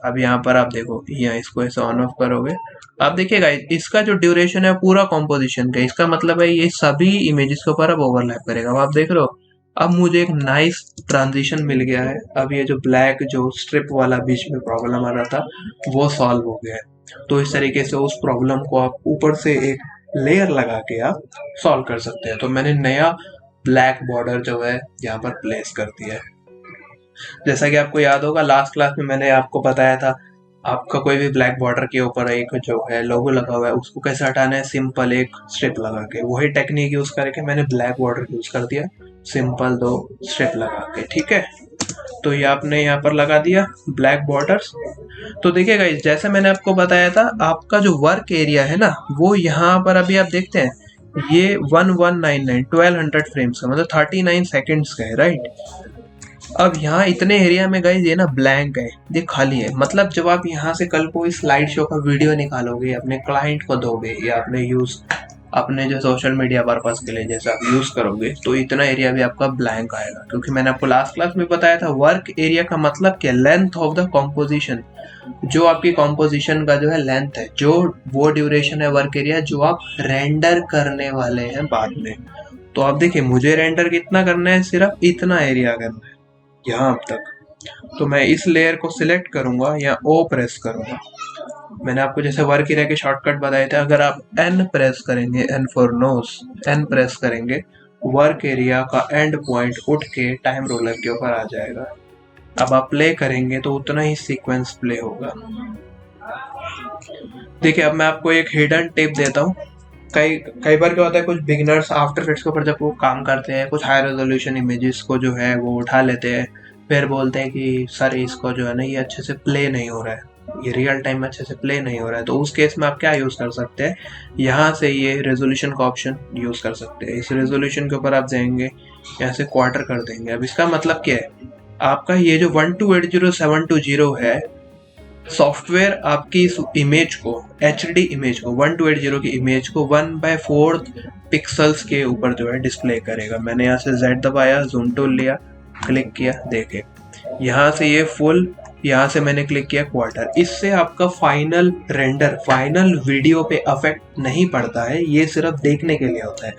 अब यहाँ पर आप देखो, यहाँ इसको ऐसे ऑन ऑफ करोगे, आप देखिएगा इसका जो ड्यूरेशन है पूरा कॉम्पोजिशन का, इसका मतलब है ये सभी इमेजेस के ऊपर अब ओवरलैप करेगा। अब आप देख रहे हो, अब मुझे एक नाइस ट्रांजिशन मिल गया है। अब ये जो ब्लैक जो स्ट्रिप वाला बीच में प्रॉब्लम आ रहा था वो सॉल्व हो गया है। तो इस तरीके से उस प्रॉब्लम को आप ऊपर से एक लेयर लगा के आप सॉल्व कर सकते हैं। तो मैंने नया ब्लैक बॉर्डर जो है यहाँ पर प्लेस कर दिया है। जैसा कि आपको याद होगा लास्ट क्लास में मैंने आपको बताया था, आपका कोई भी ब्लैक बॉर्डर के ऊपर एक जो है लोगो लगा हुआ है उसको कैसे हटाना है, सिंपल एक स्ट्रिप लगा के। वही टेक्निक यूज करके मैंने ब्लैक बॉर्डर यूज कर दिया, सिंपल 2 स्ट्रिप लगा के। ठीक है, तो ये आपने यहाँ पर लगा दिया ब्लैक बॉर्डर्स। तो देखिए गाइस, जैसे मैंने आपको बताया था, आपका जो वर्क एरिया है ना वो यहाँ पर अभी आप देखते हैं ये 1199 1200 फ्रेम्स का, मतलब 39 सेकेंड्स का है, राइट। अब यहाँ इतने एरिया में गाइस ये ना ब्लैंक है, ये खाली है। मतलब जब आप यहाँ से कल को इस स्लाइड शो का वीडियो निकालोगे, अपने क्लाइंट को दोगे या अपने जो सोशल मीडिया पर्पस के लिए जैसे आप यूज करोगे, तो इतना एरिया भी आपका ब्लैंक आएगा। क्योंकि मैंने आपको लास्ट क्लास में बताया था वर्क एरिया का मतलब क्या, लेंथ ऑफ द कॉम्पोजिशन। जो आपकी कॉम्पोजिशन का जो है लेंथ है, जो वो ड्यूरेशन है वर्क एरिया जो आप रेंडर करने वाले हैं बाद में। तो आप देखिए, मुझे रेंडर कितना करना है, सिर्फ इतना एरिया करना है यहाँ तक। तो मैं इस लेयर को सिलेक्ट करूंगा या ओ प्रेस करूंगा। मैंने आपको जैसे वर्क एरिया के शॉर्टकट बताए थे, अगर आप एन प्रेस करेंगे, N for nose, N press करेंगे, वर्क एरिया का एंड पॉइंट उठ के टाइम रोलर के ऊपर आ जाएगा। अब आप प्ले करेंगे तो उतना ही सीक्वेंस प्ले होगा। देखिए, अब मैं आपको एक हिडन टिप देता हूँ। कई बार क्या होता है, कुछ बिगिनर्स आफ्टर इफेक्ट्स के ऊपर जब वो काम करते हैं, कुछ हाई रेजोल्यूशन इमेजेस को जो है वो उठा लेते हैं, फिर बोलते हैं कि सर इसको जो है ना ये अच्छे से प्ले नहीं हो रहा है, ये रियल टाइम में अच्छे से प्ले नहीं हो रहा है। तो उस केस में आप क्या यूज़ कर सकते हैं, यहाँ से ये रेजोल्यूशन का ऑप्शन यूज़ कर सकते हैं। इस रेजोल्यूशन के ऊपर आप जाएंगे, यहाँ से क्वार्टर कर देंगे। अब इसका मतलब क्या है, आपका ये जो 1280720 है, सॉफ्टवेयर आपकी इस इमेज को, HD इमेज को, 1280 की इमेज को 1/4 पिक्सल्स के ऊपर जो है डिस्प्ले करेगा। मैंने यहाँ से Z दबाया, जूम टूल लिया, क्लिक किया, देखे यहाँ से ये फुल, यहाँ से मैंने क्लिक किया क्वार्टर। इससे आपका फाइनल रेंडर, फाइनल वीडियो पे अफेक्ट नहीं पड़ता है, ये सिर्फ देखने के लिए होता है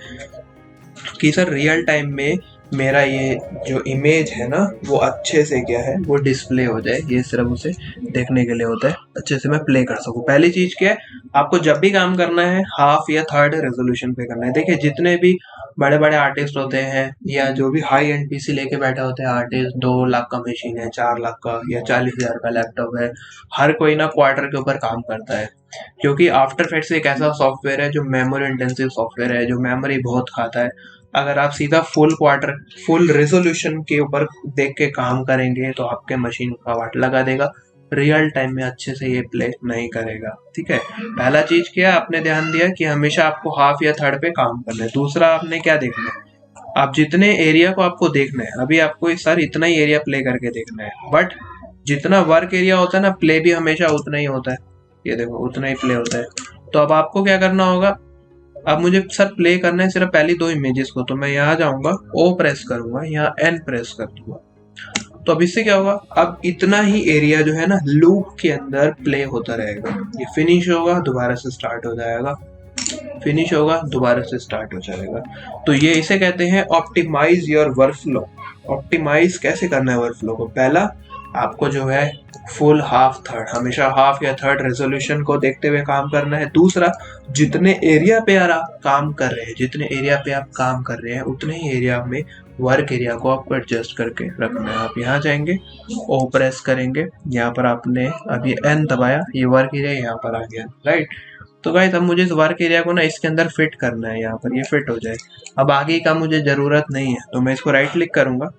कि सर रियल टाइम में मेरा ये जो इमेज है ना वो अच्छे से क्या है वो डिस्प्ले हो जाए। ये सिर्फ उसे देखने के लिए होता है, अच्छे से मैं प्ले कर सकूं। पहली चीज क्या है, आपको जब भी काम करना है हाफ या थर्ड रेजोल्यूशन पे करना है। देखिए, जितने भी बड़े बड़े आर्टिस्ट होते हैं या जो भी हाई एंड पीसी लेके बैठे होते हैं आर्टिस्ट, 2 लाख का मशीन है, 4 लाख का या 40,000 का लैपटॉप है, हर कोई ना क्वार्टर के ऊपर काम करता है। क्योंकि आफ्टर इफेक्ट्स एक ऐसा सॉफ्टवेयर है जो मेमोरी इंटेंसिव सॉफ्टवेयर है, जो मेमोरी बहुत खाता है। अगर आप सीधा फुल रेजोल्यूशन के ऊपर देख के काम करेंगे तो आपके मशीन का वाट लगा देगा, रियल टाइम में अच्छे से ये प्ले नहीं करेगा। ठीक है, पहला चीज क्या आपने ध्यान दिया कि हमेशा आपको हाफ या थर्ड पे काम करना है। दूसरा आपने क्या देखना है, आप जितने एरिया को आपको देखना है, अभी आपको सर इतना ही एरिया प्ले करके देखना है, बट जितना वर्क एरिया होता है ना, प्ले भी हमेशा उतना ही होता है। ये देखो, उतना ही प्ले होता है। तो अब आपको क्या करना होगा, अब मुझे सर प्ले करना है सिर्फ पहली 2 इमेजेस को, तो मैं यहाँ जाऊंगा, ओ प्रेस करूंगा, यहाँ एन प्रेस कर दूंगा। तो अब इससे क्या होगा, अब इतना ही एरिया जो है ना लूप के अंदर प्ले होता रहेगा। ये फिनिश होगा, दोबारा से स्टार्ट हो जाएगा, फिनिश होगा, दोबारा से स्टार्ट हो जाएगा। तो ये इसे कहते हैं ऑप्टिमाइज योर वर्कफ्लो। ऑप्टिमाइज कैसे करना है वर्कफ्लो को, पहला आपको जो है फुल हाफ थर्ड, हमेशा हाफ या थर्ड रेजोल्यूशन को देखते हुए काम करना है। दूसरा, जितने एरिया पे आप काम कर रहे हैं, जितने एरिया पे आप काम कर रहे हैं उतने ही एरिया में वर्क एरिया को आपको एडजस्ट करके रखना है। आप यहाँ जाएंगे, ओ प्रेस करेंगे, यहाँ पर आपने अभी एन दबाया, ये वर्क एरिया यहाँ पर आ गया, राइट। तो गाइस, अब मुझे इस वर्क एरिया को ना इसके अंदर फिट करना है, यहाँ पर ये फिट हो जाए। अब आगे का मुझे जरूरत नहीं है, तो मैं इसको राइट क्लिक करूंगा,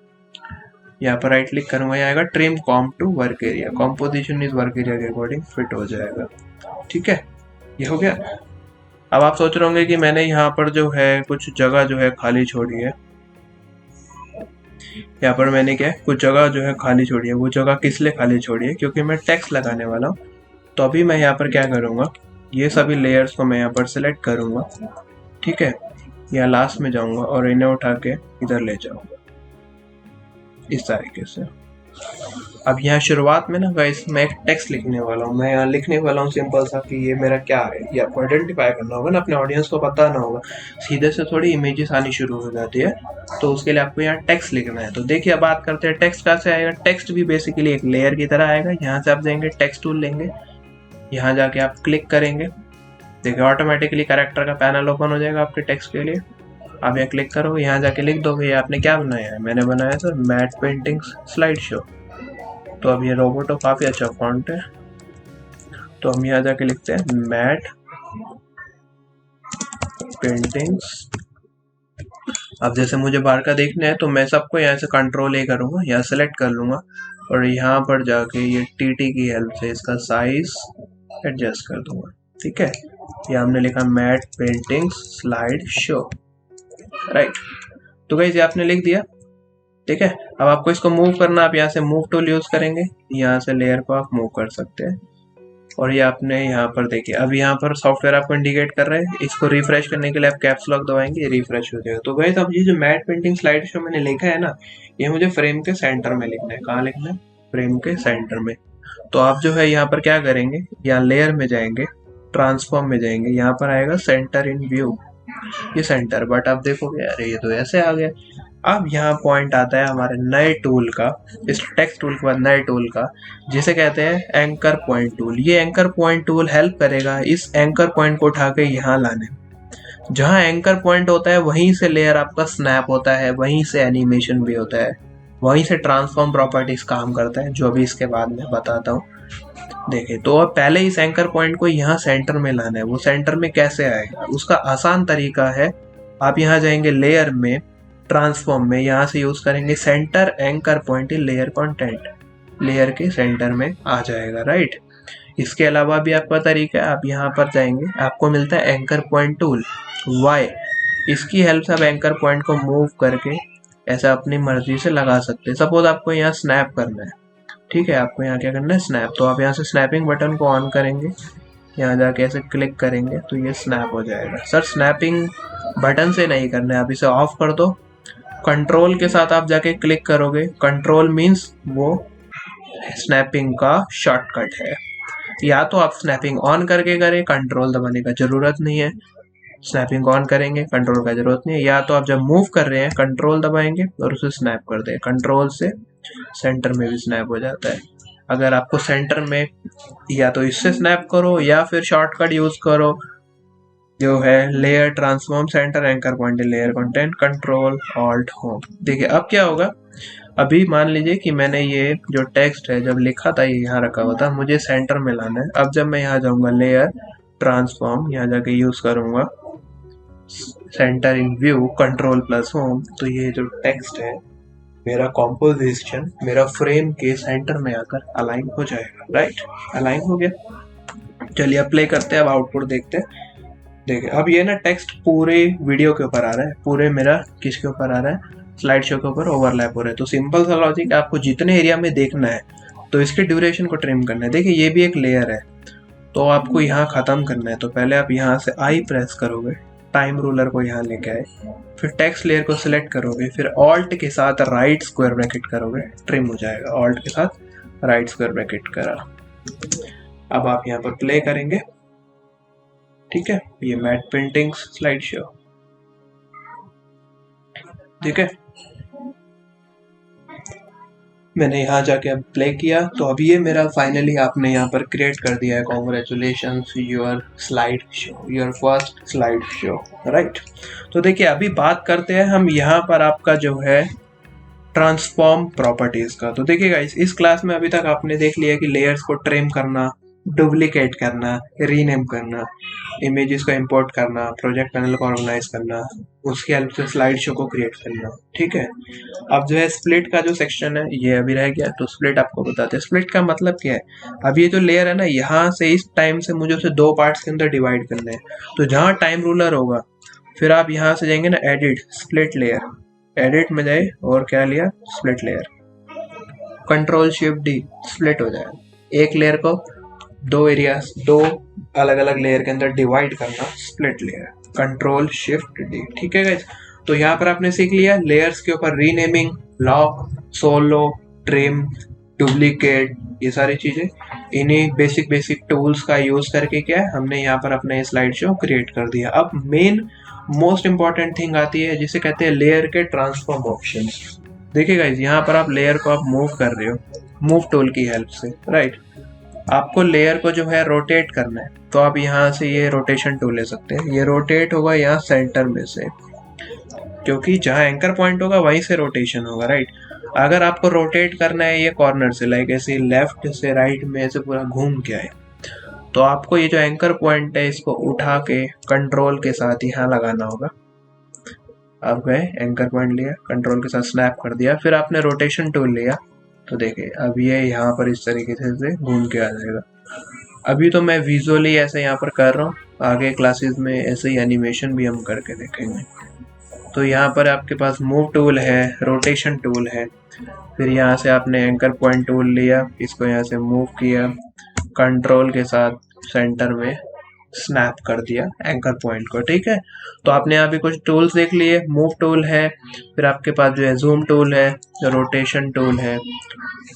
यहाँ पर राइट क्लिक करूंगा, यहाँ आएगा trim comp to work area, composition इस वर्क एरिया के अकॉर्डिंग फिट हो जाएगा। ठीक है, ये हो गया। अब आप सोच रहे होंगे कि मैंने यहाँ पर जो है कुछ जगह जो है खाली छोड़ी है, यहाँ पर मैंने क्या है कुछ जगह जो है खाली छोड़ी है। वो जगह किस लिए खाली छोड़ी है, क्योंकि मैं टेक्स्ट लगाने वाला हूँ। तो अभी मैं यहाँ पर क्या करूँगा, ये सभी लेयर्स को मैं यहाँ पर सिलेक्ट करूँगा। ठीक है, यहाँ लास्ट में जाऊंगा और इन्हें उठा के इधर ले जाऊंगा इस तरीके से। अब यहाँ शुरुआत में ना गाइस मैं एक टेक्स्ट लिखने वाला हूँ। मैं यहाँ लिखने वाला हूँ सिंपल सा कि ये मेरा क्या है, ये आपको आइडेंटिफाई करना होगा ना, अपने ऑडियंस को बताना होगा। सीधे से थोड़ी इमेजेस आनी शुरू हो जाती है, तो उसके लिए आपको यहाँ टेक्स्ट लिखना है। तो देखिए अब बात करते हैं टेक्स्ट कैसे आएगा। टेक्स्ट भी बेसिकली एक लेयर की तरह आएगा। यहाँ से आप जाएंगे टेक्स्ट टूल लेंगे, यहाँ जाके आप क्लिक करेंगे, देखिए ऑटोमेटिकली कैरेक्टर का पैनल ओपन हो जाएगा आपके टेक्स्ट के लिए। आप यहाँ क्लिक करोगे, यहाँ जाके लिख दोगे आपने क्या बनाया है। मैंने बनाया sir matte painting slide show. तो अब ये रोबोटो काफ़ी अच्छा फॉन्ट है, तो हम यहाँ जाके लिखते हैं मैट पेंटिंग्स। अब जैसे मुझे बाहर का देखना है तो मैं सबको यहाँ से कंट्रोल ए करूँगा, यहाँ सेलेक्ट कर लूँगा और यहाँ पर जाके ये टी की हेल्प से इसका साइज एडजस्ट कर दूंगा। ठीक है, ये हमने लिखा matte paintings slide show, right. तो गाइस ये आपने लिख दिया। ठीक है, अब आपको इसको मूव करना, आप यहाँ से मूव टूल यूज करेंगे, यहाँ से लेयर को आप मूव कर सकते हैं। और ये आपने यहाँ पर देखिए अब यहाँ पर सॉफ्टवेयर आपको इंडिकेट कर रहे हैं। इसको रिफ्रेश करने के लिए आप कैप्स लॉक दबाएंगे, रिफ्रेश हो जाएगा। तो गाइस अब ये जो मैट पेंटिंग स्लाइड शो मैंने लिखा है ना, ये मुझे फ्रेम के सेंटर में लिखना है। कहाँ लिखना है? फ्रेम के सेंटर में। तो आप जो है यहाँ पर क्या करेंगे, यहाँ लेयर में जाएंगे, ट्रांसफॉर्म में जाएंगे, यहाँ पर आएगा सेंटर इन व्यू, ये सेंटर। बट आप देखोगे अरे ये तो ऐसे आ गया। अब यहाँ पॉइंट आता है हमारे नए टूल का, इस टेक्स्ट टूल के बाद नए टूल का, जिसे कहते हैं एंकर पॉइंट टूल। ये एंकर पॉइंट टूल हेल्प करेगा इस एंकर पॉइंट को उठा के यहाँ लाने। जहाँ एंकर पॉइंट होता है वहीं से लेयर आपका स्नैप होता है, वहीं से एनिमेशन भी होता है, वहीं से ट्रांसफॉर्म प्रॉपर्टीज काम करता है, जो अभी इसके बाद में बताता हूँ। देखिए तो अब पहले इस एंकर पॉइंट को यहाँ सेंटर में लाना है। वो सेंटर में कैसे आएगा, उसका आसान तरीका है, आप यहाँ जाएंगे लेयर में, ट्रांसफॉर्म में, यहाँ से यूज करेंगे centre anchor point in layer content, layer के सेंटर में आ जाएगा, राइट। इसके अलावा भी आपका तरीका है, आप यहाँ पर जाएंगे, आपको मिलता है एंकर पॉइंट टूल वाई। इसकी हेल्प से आप एंकर पॉइंट को मूव करके ऐसा अपनी मर्जी से लगा सकते हैं। सपोज आपको यहाँ स्नैप करना है, ठीक है, आपको यहाँ क्या करना है स्नैप। तो आप यहाँ से स्नैपिंग बटन को ऑन करेंगे, यहाँ जाके ऐसे क्लिक करेंगे तो ये स्नैप हो जाएगा। सर स्नैपिंग बटन से नहीं करना है, आप इसे ऑफ कर दो। कंट्रोल के साथ आप जाके क्लिक करोगे, कंट्रोल मीन्स वो स्नैपिंग का शॉर्टकट है। या तो आप स्नैपिंग ऑन करके करें, कंट्रोल दबाने का जरूरत नहीं है। स्नैपिंग ऑन करेंगे, कंट्रोल का जरूरत नहीं है। या तो आप जब मूव कर रहे हैं कंट्रोल दबाएंगे और उसे स्नैप कर दें, कंट्रोल से सेंटर में भी स्नैप हो जाता है। अगर आपको सेंटर में या तो इससे स्नैप करो या फिर शॉर्टकट यूज करो जो है layer transform centre anchor point layer content control alt home. देखिए अब क्या होगा, अभी मान लीजिए कि मैंने ये जो टेक्स्ट है जब लिखा था ये यहाँ रखा हुआ था, मुझे सेंटर में लाना है। अब जब मैं यहाँ जाऊंगा लेयर ट्रांसफॉर्म, यहाँ जाके यूज करूंगा सेंटर इन व्यू कंट्रोल प्लस होम, तो ये जो टेक्स्ट है मेरा कॉम्पोजिशन मेरा फ्रेम के सेंटर में आकर अलाइन हो जाएगा, राइट। अलाइन हो गया। चलिए अब प्ले करते हैं, अब आउटपुट देखते हैं। देखिए अब ये ना टेक्स्ट पूरे वीडियो के ऊपर आ रहा है, पूरे मेरा किसके ऊपर आ रहा है, स्लाइड शो के ऊपर ओवरलैप हो रहा है। तो सिंपल सा लॉजिक, आपको जितने एरिया में देखना है तो इसके ड्यूरेशन को ट्रिम करना है। देखिए ये भी एक लेयर है, तो आपको यहाँ खत्म करना है। तो पहले आप यहाँ से आई प्रेस करोगे, टाइम रूलर को यहाँ लेके आए, फिर टेक्स्ट लेयर को सिलेक्ट करोगे, फिर ऑल्ट के साथ राइट स्क्वायर ब्रैकेट करोगे, ट्रिम हो जाएगा। ऑल्ट के साथ राइट स्क्वायर ब्रैकेट करा। अब आप यहाँ पर प्ले करेंगे, ठीक है, ये मैट पेंटिंग्स स्लाइड शो, ठीक है। मैंने यहाँ जाके अब प्ले किया, तो अभी ये मेरा फाइनली आपने यहाँ पर क्रिएट कर दिया है। Congratulations your slide show, your first slide show, right. तो देखिए अभी बात करते हैं हम यहाँ पर आपका जो है ट्रांसफॉर्म प्रॉपर्टीज का। तो देखिएगा इस क्लास में अभी तक आपने देख लिया कि लेयर्स को ट्रिम करना, डुप्लीकेट करना, रीनेम करना, इमेजेस को इंपोर्ट करना, प्रोजेक्ट पैनल को ऑर्गेनाइज करना, उसकी हेल्प से स्लाइड शो को क्रिएट करना, ठीक है। अब जो है स्प्लिट का जो सेक्शन है ये अभी रह गया, तो स्प्लिट आपको बताते हैं। स्प्लिट का मतलब क्या है, अब ये जो लेयर है ना, यहाँ से इस टाइम से मुझे उसे दो पार्ट्स के अंदर डिवाइड करना है। तो जहाँ टाइम रूलर होगा फिर आप यहाँ से जाएंगे ना एडिट स्प्लिट लेयर, एडिट में जाए और क्या लिया split layer, control shift D, split हो जाएगा। एक लेयर को दो एरियाज, दो अलग अलग लेयर के अंदर डिवाइड करना, split layer, control shift D. ठीक है गाइस, तो यहाँ पर आपने सीख लिया लेयर्स के ऊपर renaming, lock, solo, trim, duplicate, ये सारी चीजें इन्हीं बेसिक टूल्स का यूज करके क्या है हमने यहाँ पर अपने स्लाइड शो क्रिएट कर दिया। अब मेन मोस्ट इंपॉर्टेंट थिंग आती है जिसे कहते हैं लेयर के ट्रांसफॉर्म ऑप्शंस। देखिए गाइस, यहाँ पर आप लेयर को आप मूव कर रहे हो मूव टूल की हेल्प से, राइट। आपको लेयर को जो है रोटेट करना है तो आप यहाँ से ये रोटेशन टूल ले सकते हैं। ये रोटेट होगा यहाँ सेंटर में से, क्योंकि जहाँ एंकर पॉइंट होगा वहीं से रोटेशन होगा, राइट। अगर आपको रोटेट करना है ये कॉर्नर से, लाइक ऐसे लेफ्ट से राइट में ऐसे पूरा घूम के आए, तो आपको ये जो एंकर पॉइंट है इसको उठा के कंट्रोल के साथ यहाँ लगाना होगा। आप गए एंकर पॉइंट लिया, कंट्रोल के साथ स्नैप कर दिया, फिर आपने रोटेशन टूल लिया, तो देखिए अब ये यहाँ पर इस तरीके से घूम के आ जाएगा। अभी तो मैं विजुअली ऐसे यहाँ पर कर रहा हूँ, आगे क्लासेस में ऐसे ही एनिमेशन भी हम करके देखेंगे। तो यहाँ पर आपके पास मूव टूल है, रोटेशन टूल है, फिर यहाँ से आपने एंकर पॉइंट टूल लिया, इसको यहाँ से मूव किया, कंट्रोल के साथ सेंटर में स्नैप कर दिया एंकर पॉइंट को। ठीक है, तो आपने यहाँ पे कुछ टूल्स देख लिए, मूव टूल है, फिर आपके पास जो है जूम टूल है, रोटेशन टूल है,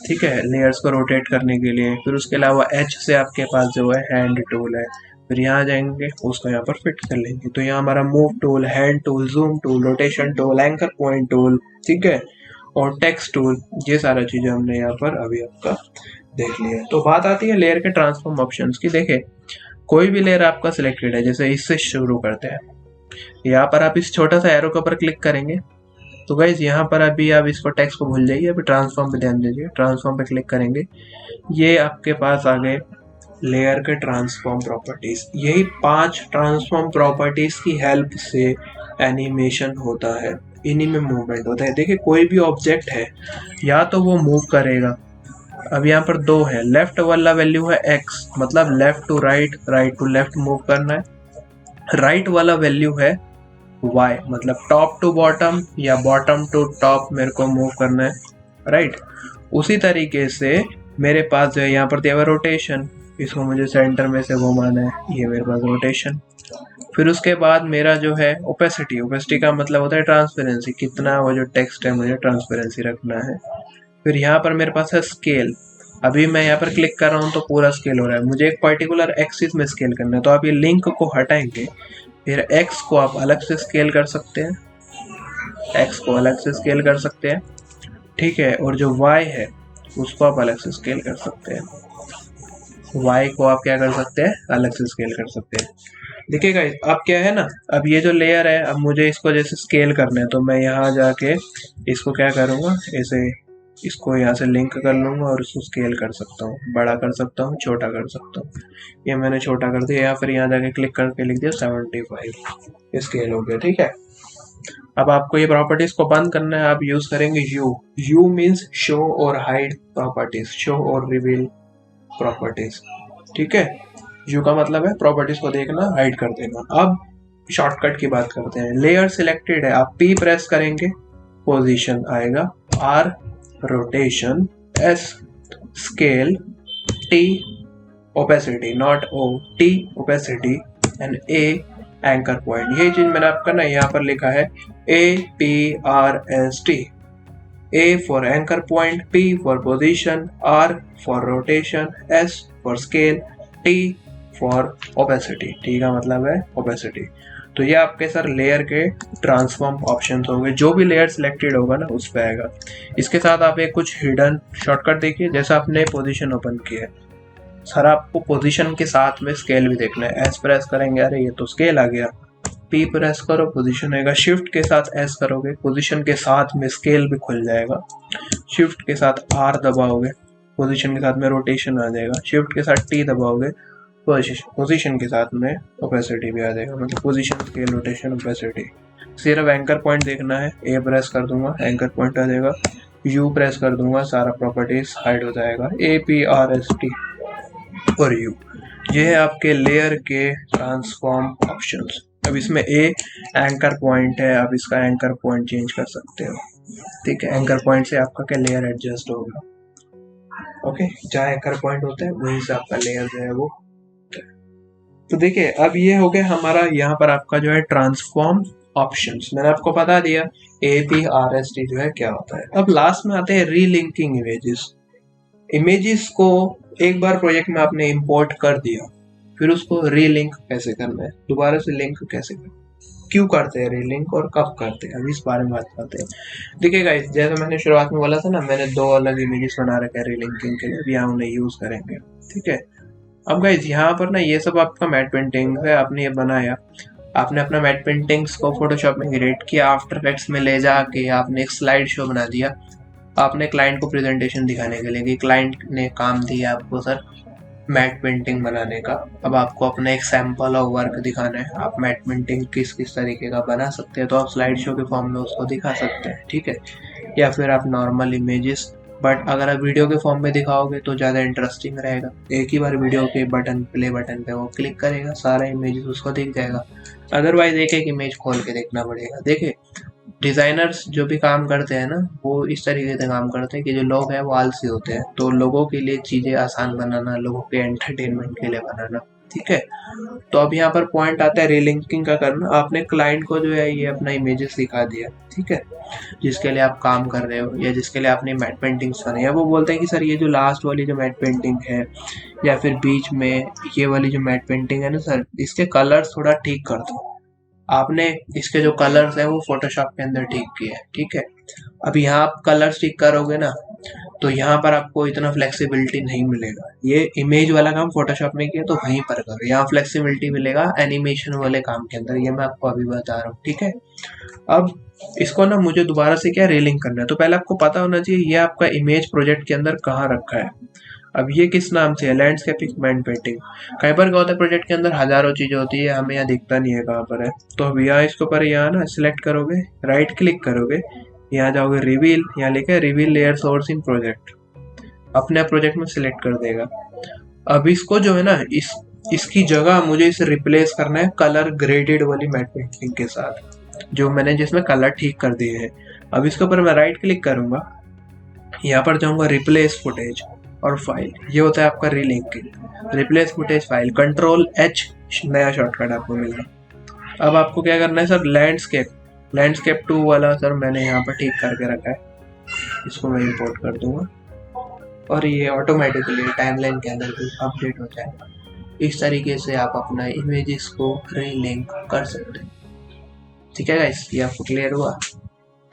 ठीक है, लेयर्स को रोटेट करने के लिए। फिर उसके अलावा एच से आपके पास जो है हैंड टूल है, फिर यहाँ जाएंगे उसको यहाँ पर फिट कर लेंगे। तो यहाँ हमारा move tool, hand tool, zoom tool, rotation tool, anchor point tool, ठीक है, और टेक्स्ट टूल, ये सारा चीजें हमने यहाँ पर अभी आपका देख लिया। तो बात आती है लेयर के ट्रांसफॉर्म ऑप्शंस की। देखे कोई भी लेयर आपका सिलेक्टेड है, जैसे इससे शुरू करते हैं, यहाँ पर आप इस छोटा सा एरो के ऊपर क्लिक करेंगे तो गाइज यहाँ पर अभी आप इसको टेक्स्ट को भूल जाइए, अभी ट्रांसफॉर्म पे ध्यान दीजिए। ट्रांसफॉर्म पे क्लिक करेंगे, ये आपके पास आ गए लेयर के ट्रांसफॉर्म प्रॉपर्टीज। यही 5 ट्रांसफॉर्म प्रॉपर्टीज की हेल्प से एनिमेशन होता है, इन्हीं में मूवमेंट होता है। देखिए कोई भी ऑब्जेक्ट है या तो वो मूव करेगा, अब यहाँ पर 2 है, लेफ्ट वाला वैल्यू है x, मतलब left to right, right to left move करना है, राइट वाला वैल्यू है y, मतलब टॉप टू बॉटम या बॉटम टू टॉप मेरे को मूव करना है, राइट। उसी तरीके से मेरे पास जो है यहाँ पर दिया हुआ रोटेशन, इसको मुझे सेंटर में से घुमाना है, ये मेरे पास रोटेशन। फिर उसके बाद मेरा जो है ओपेसिटी, ओपेसिटी का मतलब होता है ट्रांसपेरेंसी, कितना वो जो टेक्स्ट है मुझे ट्रांसपेरेंसी रखना है। फिर यहाँ पर मेरे पास है स्केल, अभी मैं यहाँ पर क्लिक कर रहा हूँ तो पूरा स्केल हो रहा है, मुझे एक पर्टिकुलर एक्सिस में स्केल करना है, तो आप ये लिंक को हटाएंगे, फिर x को आप अलग से स्केल कर सकते हैं, x को अलग से स्केल कर सकते हैं, ठीक है, और जो y है उसको आप अलग से स्केल कर सकते हैं, y को आप क्या कर सकते हैं, अलग से स्केल कर सकते हैं। देखिएगा अब क्या है ना, अब ये जो लेयर है, अब मुझे इसको जैसे स्केल करना है तो मैं यहाँ जाके इसको क्या करूँगा, ऐसे इसको यहाँ से लिंक कर लूँगा और इसको स्केल कर सकता हूँ, बड़ा कर सकता हूँ, छोटा कर सकता हूँ। ये मैंने छोटा कर दिया, या फिर यहाँ जाके क्लिक करके लिख दिया 75, स्केल हो गया, ठीक है। अब आपको ये प्रॉपर्टीज को बंद करना है, आप यूज करेंगे यू मीन्स शो और हाइड प्रॉपर्टीज, शो और रिवील प्रॉपर्टीज, ठीक है। यू का मतलब है प्रॉपर्टीज को देखना, हाइड कर देना। अब शॉर्टकट की बात करते हैं, लेयर सिलेक्टेड है, आप P प्रेस करेंगे, पोजीशन आएगा, R rotation, S scale, T opacity, not O, T opacity and A anchor point. ये चीज मैंने आपका ना यहाँ पर लिखा है APRST, A for anchor point, P for position, R for rotation, S for scale, T for opacity, T का मतलब है ओपेसिटी। तो ये आपके सर लेयर के ट्रांसफॉर्म ऑप्शंस होंगे, जो भी लेयर सिलेक्टेड होगा ना उस पे आएगा। इसके साथ आप एक कुछ हिडन शॉर्टकट देखिए, जैसा आपने पोजीशन ओपन किया है सर, आपको पोजीशन के साथ में स्केल भी देखना है। S प्रेस करेंगे, अरे ये तो स्केल आ गया, P प्रेस करो, पोजीशन आएगा, शिफ्ट के साथ S करोगे, पोजीशन के साथ में स्केल भी खुल जाएगा, शिफ्ट के साथ R दबाओगे, पोजीशन के साथ में रोटेशन आ जाएगा, शिफ्ट के साथ T दबाओगे, पोजीशन के साथ में ओपेसिटी भी आ जाएगा, मतलब पोजीशन, स्केल, रोटेशन, ओपेसिटी। सिर्फ एंकर पॉइंट देखना है, A प्रेस कर दूंगा, एंकर पॉइंट आ जाएगा, U प्रेस कर दूंगा, सारा प्रॉपर्टीज हाइड हो जाएगा, APRST और U। ये है आपके लेयर के ट्रांसफॉर्म ऑप्शंस। अब इसमें A एंकर पॉइंट है, आप इसका एंकर पॉइंट चेंज कर सकते हो, ठीक है। एंकर पॉइंट से आपका क्या लेयर एडजस्ट होगा, ओके, जहाँ एंकर पॉइंट होता है वहीं से आपका लेयर जो है वो। तो देखिए अब ये हो गया हमारा यहाँ पर आपका जो है ट्रांसफॉर्म ऑप्शंस, मैंने आपको बता दिया APRST जो है क्या होता है। अब लास्ट में आते हैं रीलिंकिंग इमेजेस। इमेजेस को एक बार प्रोजेक्ट में आपने इंपोर्ट कर दिया, फिर उसको रीलिंक कैसे करना है, दोबारा से लिंक कैसे करना है, क्यों करते हैं रीलिंक और कब करते हैं, अभी इस बारे में बात करते हैं। देखिए गाइस, जैसे मैंने शुरुआत में बोला था ना, मैंने 2 अलग इमेजेस बना रखे हैं रीलिंकिंग के लिए, अभी यहाँ उन्हें यूज करेंगे। ठीक है, अब गाइस यहाँ पर ना ये सब आपका मैट पेंटिंग है, आपने ये बनाया, आपने अपना मैट पेंटिंग्स को फोटोशॉप में क्रिएट किया, आफ्टर इफेक्ट्स में ले जाके आपने एक स्लाइड शो बना दिया, आपने क्लाइंट को प्रेजेंटेशन दिखाने के लिए कि क्लाइंट ने काम दिया आपको सर मैट पेंटिंग बनाने का। अब आपको अपना एक सैंपल और वर्क दिखाना है, आप मैट पेंटिंग किस किस तरीके का बना सकते हैं, तो आप स्लाइड शो के फॉर्म में उसको दिखा सकते हैं। ठीक है, या फिर आप नॉर्मल इमेजेस, बट अगर आप वीडियो के फॉर्म में दिखाओगे तो ज़्यादा इंटरेस्टिंग रहेगा। एक ही बार वीडियो के बटन, प्ले बटन पे वो क्लिक करेगा, सारा इमेजेस उसको दिख जाएगा। अदरवाइज एक एक इमेज खोल के देखना पड़ेगा। देखिए डिज़ाइनर्स जो भी काम करते हैं ना, वो इस तरीके से काम करते हैं कि जो लोग हैं वो आलसी होते हैं, तो लोगों के लिए चीज़ें आसान बनाना, लोगों के एंटरटेनमेंट के लिए बनाना। ठीक है, तो अब यहाँ पर पॉइंट आता है रीलिंकिंग का करना। आपने क्लाइंट को जो है ये अपना इमेजेस दिखा दिया, ठीक है, जिसके लिए आप काम कर रहे हो या जिसके लिए आपने मैट पेंटिंग्स बनाई है, वो बोलते हैं कि सर ये जो लास्ट वाली जो मैट पेंटिंग है या फिर बीच में ये वाली जो मैट पेंटिंग है ना सर, इसके कलर्स थोड़ा ठीक कर दो। आपने इसके जो कलर्स है वो फोटोशॉप के अंदर ठीक किए है। ठीक है, अब यहाँ आप कलर्स ठीक करोगे ना, तो यहाँ पर आपको इतना फ्लेक्सिबिलिटी नहीं मिलेगा। ये इमेज वाला काम फोटोशॉप में किया तो वहीं पर करो, यहाँ फ्लेक्सिबिलिटी मिलेगा एनिमेशन वाले काम के अंदर, ये मैं आपको अभी बता रहा हूँ। ठीक है, अब इसको ना मुझे दोबारा से क्या रीलिंक करना है, तो पहले आपको पता होना चाहिए ये आपका इमेज प्रोजेक्ट के अंदर कहाँ रखा है। अब ये किस नाम से है, लैंडस्केपिंग मैट पेंटिंग। कई बार क्या होता है प्रोजेक्ट के अंदर हजारों चीजें होती है, हमें यहाँ दिखता नहीं है कहाँ पर है, तो अब यहाँ इसके ऊपर यहाँ ना सिलेक्ट करोगे, राइट क्लिक करोगे, यहाँ जाओगे रिवील, यहाँ लिखा है रिवील लेयर सोर्स इन प्रोजेक्ट, अपने प्रोजेक्ट में सिलेक्ट कर देगा। अब इसको जो है ना इसकी जगह मुझे इसे रिप्लेस करना है कलर ग्रेडेड वाली मैट पेंटिंग के साथ, जो मैंने जिसमें कलर ठीक कर दिए हैं। अब इसके ऊपर मैं राइट क्लिक करूंगा, यहाँ पर जाऊंगा रिप्लेस फुटेज और फाइल, ये होता है आपका रीलिंकिंग, रिप्लेस फुटेज फाइल, Ctrl+H नया शॉर्टकट आपको मिला। अब आपको क्या करना है सर, लैंडस्केप 2 वाला सर मैंने यहाँ पर ठीक करके रखा है, इसको मैं इंपोर्ट कर दूंगा और ये ऑटोमेटिकली टाइमलाइन के अंदर भी अपडेट हो जाएगा। इस तरीके से आप अपना इमेजेस को रीलिंक कर सकते हैं। ठीक है गाइस, ये आपको क्लियर हुआ।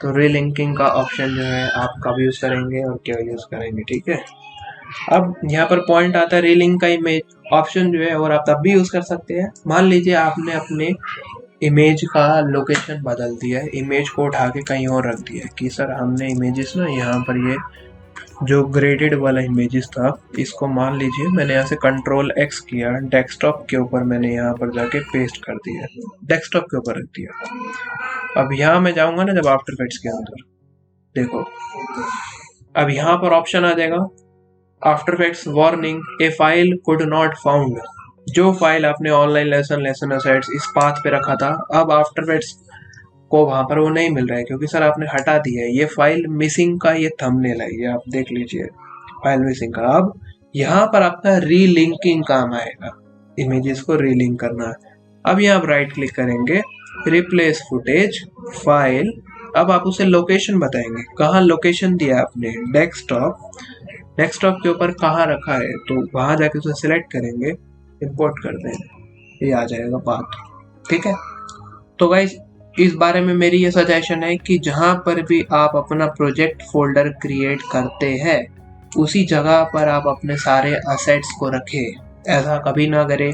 तो रीलिंकिंग का ऑप्शन जो है आप कब यूज़ करेंगे और क्या यूज़ करेंगे। ठीक है, अब यहाँ पर पॉइंट आता है रीलिंक का इमेज ऑप्शन जो है, और आप तब भी यूज़ कर सकते हैं। मान लीजिए आपने अपने इमेज का लोकेशन बदल दिया है, इमेज को उठा के कहीं और रख दिया है कि सर हमने इमेजेस ना यहाँ पर ये जो ग्रेडेड वाला इमेजेस था, इसको मान लीजिए मैंने यहाँ से Ctrl+X किया, डेस्कटॉप के ऊपर मैंने यहाँ पर जाके पेस्ट कर दिया, डेस्कटॉप के ऊपर रख दिया। अब यहाँ मैं जाऊँगा ना जब आफ्टर इफेक्ट्स के अंदर, देखो अब यहाँ पर ऑप्शन आ जाएगा after effects warning, A file could not found. जो फाइल आपने ऑनलाइन लेसन असेट्स इस पाथ पे रखा था, अब आफ्टर इफेक्ट्स को वहां पर वो नहीं मिल रहा है क्योंकि सर आपने हटा दिया है। ये फाइल मिसिंग का ये थंबनेल है, ये आप देख लीजिए फाइल मिसिंग का। अब यहाँ पर आपका रीलिंकिंग काम आएगा, इमेजेस को रीलिंक करना है। अब यहाँ आप राइट क्लिक करेंगे, रिप्लेस फुटेज फाइल, अब आप उसे लोकेशन बताएंगे, कहाँ लोकेशन दिया आपने, डेस्कटॉप के ऊपर कहाँ रखा है, तो वहां जाके उसे सिलेक्ट करेंगे, इंपोर्ट कर देंगे, ये आ जाएगा पाथ। ठीक है, तो गाइस इस बारे में मेरी ये सजेशन है कि जहाँ पर भी आप अपना प्रोजेक्ट फोल्डर क्रिएट करते हैं, उसी जगह पर आप अपने सारे असेट्स को रखें। ऐसा कभी ना करें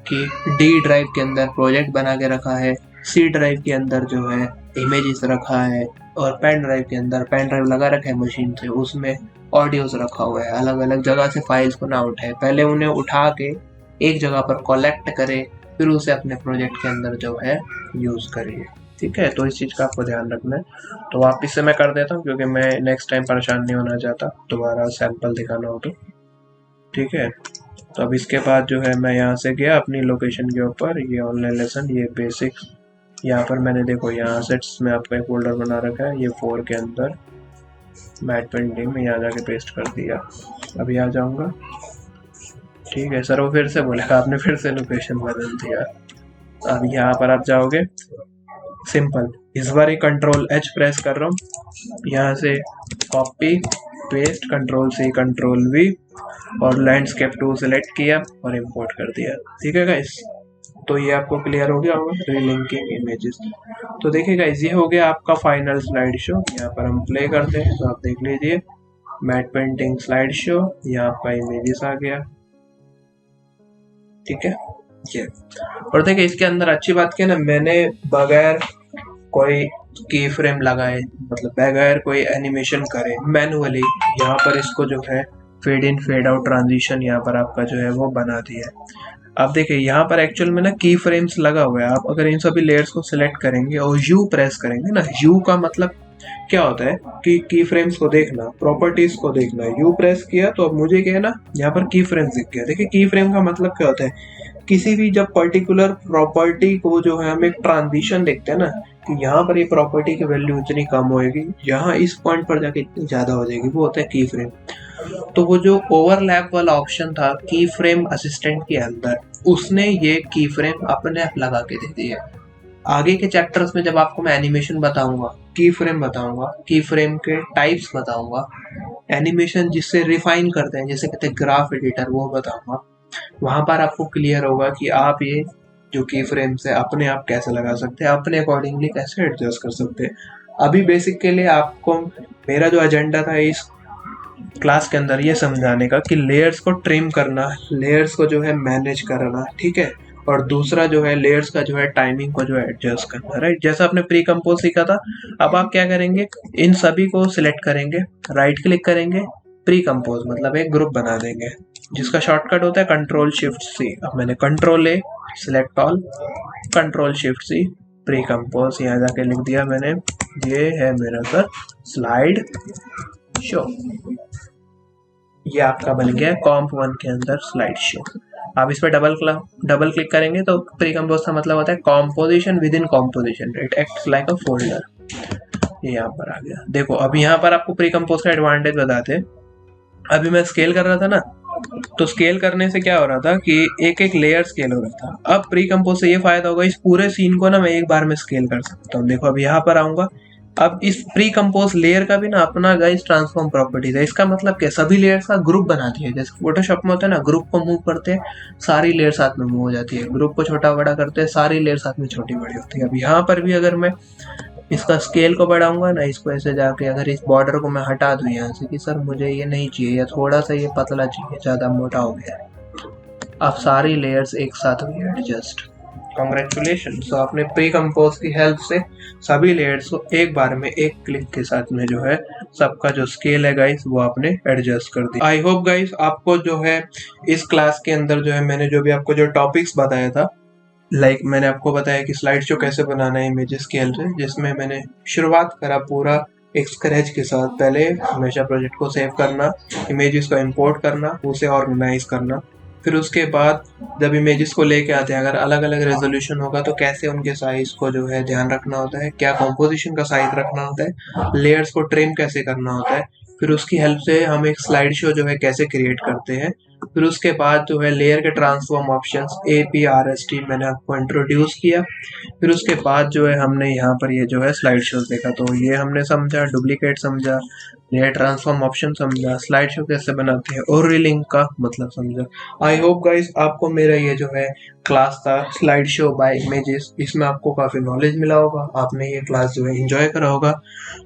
कि डी ड्राइव के अंदर प्रोजेक्ट बना के रखा है, सी ड्राइव के अंदर जो है इमेजेस रखा है, और पेन ड्राइव के अंदर पेन ड्राइव लगा रखा है मशीन से, उसमें ऑडियोज रखा हुआ है। अलग अलग जगह से फाइल्स को ना उठाए, पहले उन्हें उठा के एक जगह पर कलेक्ट करे, फिर उसे अपने प्रोजेक्ट के अंदर जो है यूज़ करिए। ठीक है, तो इस चीज़ का आपको ध्यान रखना है। तो वापिस से मैं कर देता हूँ क्योंकि मैं नेक्स्ट टाइम परेशान नहीं होना चाहता, दोबारा सैंपल दिखाना हो तो। ठीक है, तो अब इसके बाद जो है मैं यहाँ से गया अपनी लोकेशन के ऊपर, ये ऑनलाइन लेसन, ये बेसिक्स, यहाँ पर मैंने देखो यहाँ सेट्स में आपका एक फोल्डर बना रखा है, ये 4 के अंदर मैट पेंटिंग में यहाँ जाके पेस्ट कर दिया। अभी आ जाऊँगा, ठीक है सर, वो फिर से बोलेगा आपने फिर से लोकेशन बदल दिया। अब यहाँ पर आप जाओगे, सिंपल, इस बार ही कंट्रोल एच प्रेस कर रहा हूँ, यहाँ से copy paste, control C control V, और लैंडस्केप टू सेलेक्ट किया और इंपोर्ट कर दिया। ठीक है गाइस, तो ये आपको क्लियर हो गया होगा रीलिंकिंग इमेजेस। तो देखिए गाइस, ये हो गया आपका फाइनल स्लाइड शो। यहाँ पर हम प्ले करते हैं तो आप देख लीजिए, मैट पेंटिंग स्लाइड शो, यहाँ आपका इमेजेस आ गया। ठीक है ये, और देखिए इसके अंदर अच्छी बात क्या है ना, मैंने बगैर कोई की फ्रेम लगाए, मतलब बगैर कोई एनिमेशन करे, मैनुअली यहाँ पर इसको जो है fade in fade out transition यहाँ पर आपका जो है वो बना दिया है। अब देखिए यहाँ पर एक्चुअल में ना की फ्रेम्स लगा हुआ है। आप अगर इन सभी लेयर्स को सिलेक्ट करेंगे और यू प्रेस करेंगे ना, यू का मतलब क्या होता है कि की फ्रेम्स को देखना, प्रॉपर्टीज को देखना। यू प्रेस किया तो अब मुझे क्या है ना, यहाँ पर की फ्रेम्स दिख गया। देखिए की फ्रेम का मतलब क्या होता है, किसी भी जब पर्टिकुलर प्रॉपर्टी को जो है हम एक ट्रांजिशन देखते हैं ना, कि यहाँ पर ये प्रॉपर्टी की वैल्यू इतनी कम होएगी, यहाँ इस पॉइंट पर जाके इतनी ज्यादा हो जाएगी, वो होता है की फ्रेम। तो वो जो ओवरलैप वाला ऑप्शन था की फ्रेम असिस्टेंट के अंदर, उसने ये की फ्रेम अपने आप लगा के दे दिया। आगे के चैप्टर्स में जब आपको मैं एनिमेशन बताऊंगा, की फ्रेम बताऊंगा, की फ्रेम के टाइप्स बताऊंगा, एनिमेशन जिससे रिफाइन करते हैं, जैसे कहते हैं ग्राफ एडिटर, वो बताऊंगा। वहां पर आपको क्लियर होगा कि आप ये जो की फ्रेम से अपने आप कैसे लगा सकते हैं, अपने अकॉर्डिंगली कैसे एडजस्ट कर सकते हैं। अभी बेसिक के लिए आपको मेरा जो एजेंडा था इस क्लास के अंदर ये समझाने का कि लेयर्स को ट्रिम करना, लेयर्स को जो है मैनेज करना, ठीक है, और दूसरा जो है लेयर्स का जो है टाइमिंग को जो है एडजस्ट करना, राइट। जैसा आपने प्री कंपोज सीखा था, अब आप क्या करेंगे, इन सभी को सिलेक्ट करेंगे, राइट क्लिक करेंगे, प्री कंपोज मतलब एक ग्रुप बना देंगे, जिसका शॉर्टकट होता है कंट्रोल शिफ्ट सी। अब मैंने control A, select all, control shift C, pre compose यहाँ जाके लिख दिया मैंने। ये है मेरा सर स्लाइड शो, ये आपका बन गया कॉम्प 1 के अंदर स्लाइड शो। आप इस पर डबल क्लिक करेंगे तो प्री कंपोज का मतलब होता है composition with in composition, it acts like a folder. ये यहाँ पर आ गया। देखो अब यहाँ पर आपको प्री कंपोज का एडवांटेज बताते हैं। अभी मैं स्केल कर रहा था ना, तो स्केल करने से क्या हो रहा था कि एक एक लेयर स्केल हो रहा था। अब प्री कंपोज से ये फायदा होगा, इस पूरे सीन को ना मैं एक बार में स्केल कर सकता हूँ। देखो अब यहाँ पर आऊंगा, अब इस प्री कंपोज लेयर का भी ना अपना गाइस ट्रांसफॉर्म प्रॉपर्टीज है। इसका मतलब क्या, सभी लेयर्स का ग्रुप बना दिया। जैसे फोटोशॉप में होता है ना, ग्रुप को मूव करते हैं सारी लेयर साथ में मूव हो जाती है, ग्रुप को छोटा बड़ा करते हैं सारी लेयर साथ में छोटी बड़ी होती है। अब यहाँ पर भी अगर मैं इसका स्केल को बढ़ाऊंगा ना, इसको ऐसे जाके अगर इस बॉर्डर को मैं हटा दूं यहाँ से कि सर मुझे ये नहीं चाहिए, या थोड़ा सा ये पतला चाहिए, ज्यादा मोटा हो गया है, अब सारी लेयर्स एक साथ हुई एडजस्ट। कॉन्ग्रेचुलेशन, सो आपने प्री कंपोज की हेल्प से सभी लेयर्स को एक बार में एक क्लिक के साथ में जो है सबका जो स्केल है गाइस वो आपने एडजस्ट कर दिया। आई होप गाइस आपको जो है इस क्लास के अंदर जो है मैंने जो भी आपको जो टॉपिक्स बताया था, लाइक मैंने आपको बताया कि स्लाइड शो कैसे बनाना है इमेज स्केल से, जिसमें मैंने शुरुआत करा पूरा एक स्क्रैच के साथ। पहले हमेशा प्रोजेक्ट को सेव करना, इमेजेस को इंपोर्ट करना, उसे ऑर्गेनाइज करना, फिर उसके बाद जब इमेजेस को लेके आते हैं, अगर अलग अलग रेजोल्यूशन होगा तो कैसे उनके साइज को जो है ध्यान रखना होता है, क्या कॉम्पोजिशन का साइज रखना होता है, लेयर्स को ट्रिम कैसे करना होता है, फिर उसकी हेल्प से हम एक स्लाइड शो जो है कैसे क्रिएट करते हैं, फिर उसके बाद जो है लेयर के ट्रांसफॉर्म ऑप्शंस APRST मैंने आपको इंट्रोड्यूस किया। फिर उसके बाद जो है हमने यहाँ पर ये जो है स्लाइड शो देखा, तो ये हमने समझा, डुप्लीकेट समझा, लेयर ट्रांसफॉर्म ऑप्शन समझा, स्लाइड शो कैसे बनाते हैं और रीलिंक का मतलब समझा। आई होप गाइस आपको मेरा ये जो है क्लास था स्लाइड शो बाय इमेजेस, इसमें आपको काफी नॉलेज मिला होगा, आपने ये क्लास जो है एंजॉय करा होगा।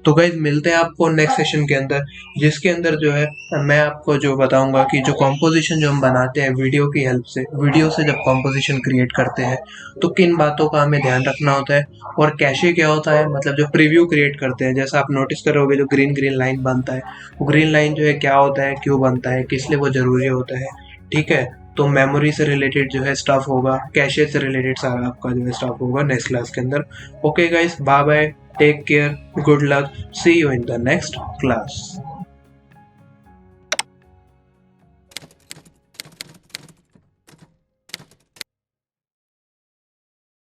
तो गाइस मिलते हैं आपको नेक्स्ट सेशन के अंदर, जिसके अंदर जो है मैं आपको जो बताऊंगा कि जो कॉम्पोजिशन जो हम बनाते हैं वीडियो की हेल्प से, वीडियो से जब कॉम्पोजिशन क्रिएट करते हैं तो किन बातों का हमें ध्यान रखना होता है, और कैशे क्या होता है, मतलब जो प्रीव्यू क्रिएट करते हैं, जैसा आप नोटिस करोगे जो ग्रीन ग्रीन लाइन बनता है, वो ग्रीन लाइन जो है क्या होता है, क्यों बनता है, किस लिए वो जरूरी होता है, ठीक है। तो मेमोरी से रिलेटेड जो है स्टफ होगा, कैशे से रिलेटेड सारा आपका जो है स्टफ होगा नेक्स्ट क्लास के अंदर। Okay guys, bye bye, take care, good luck, see you in the next class.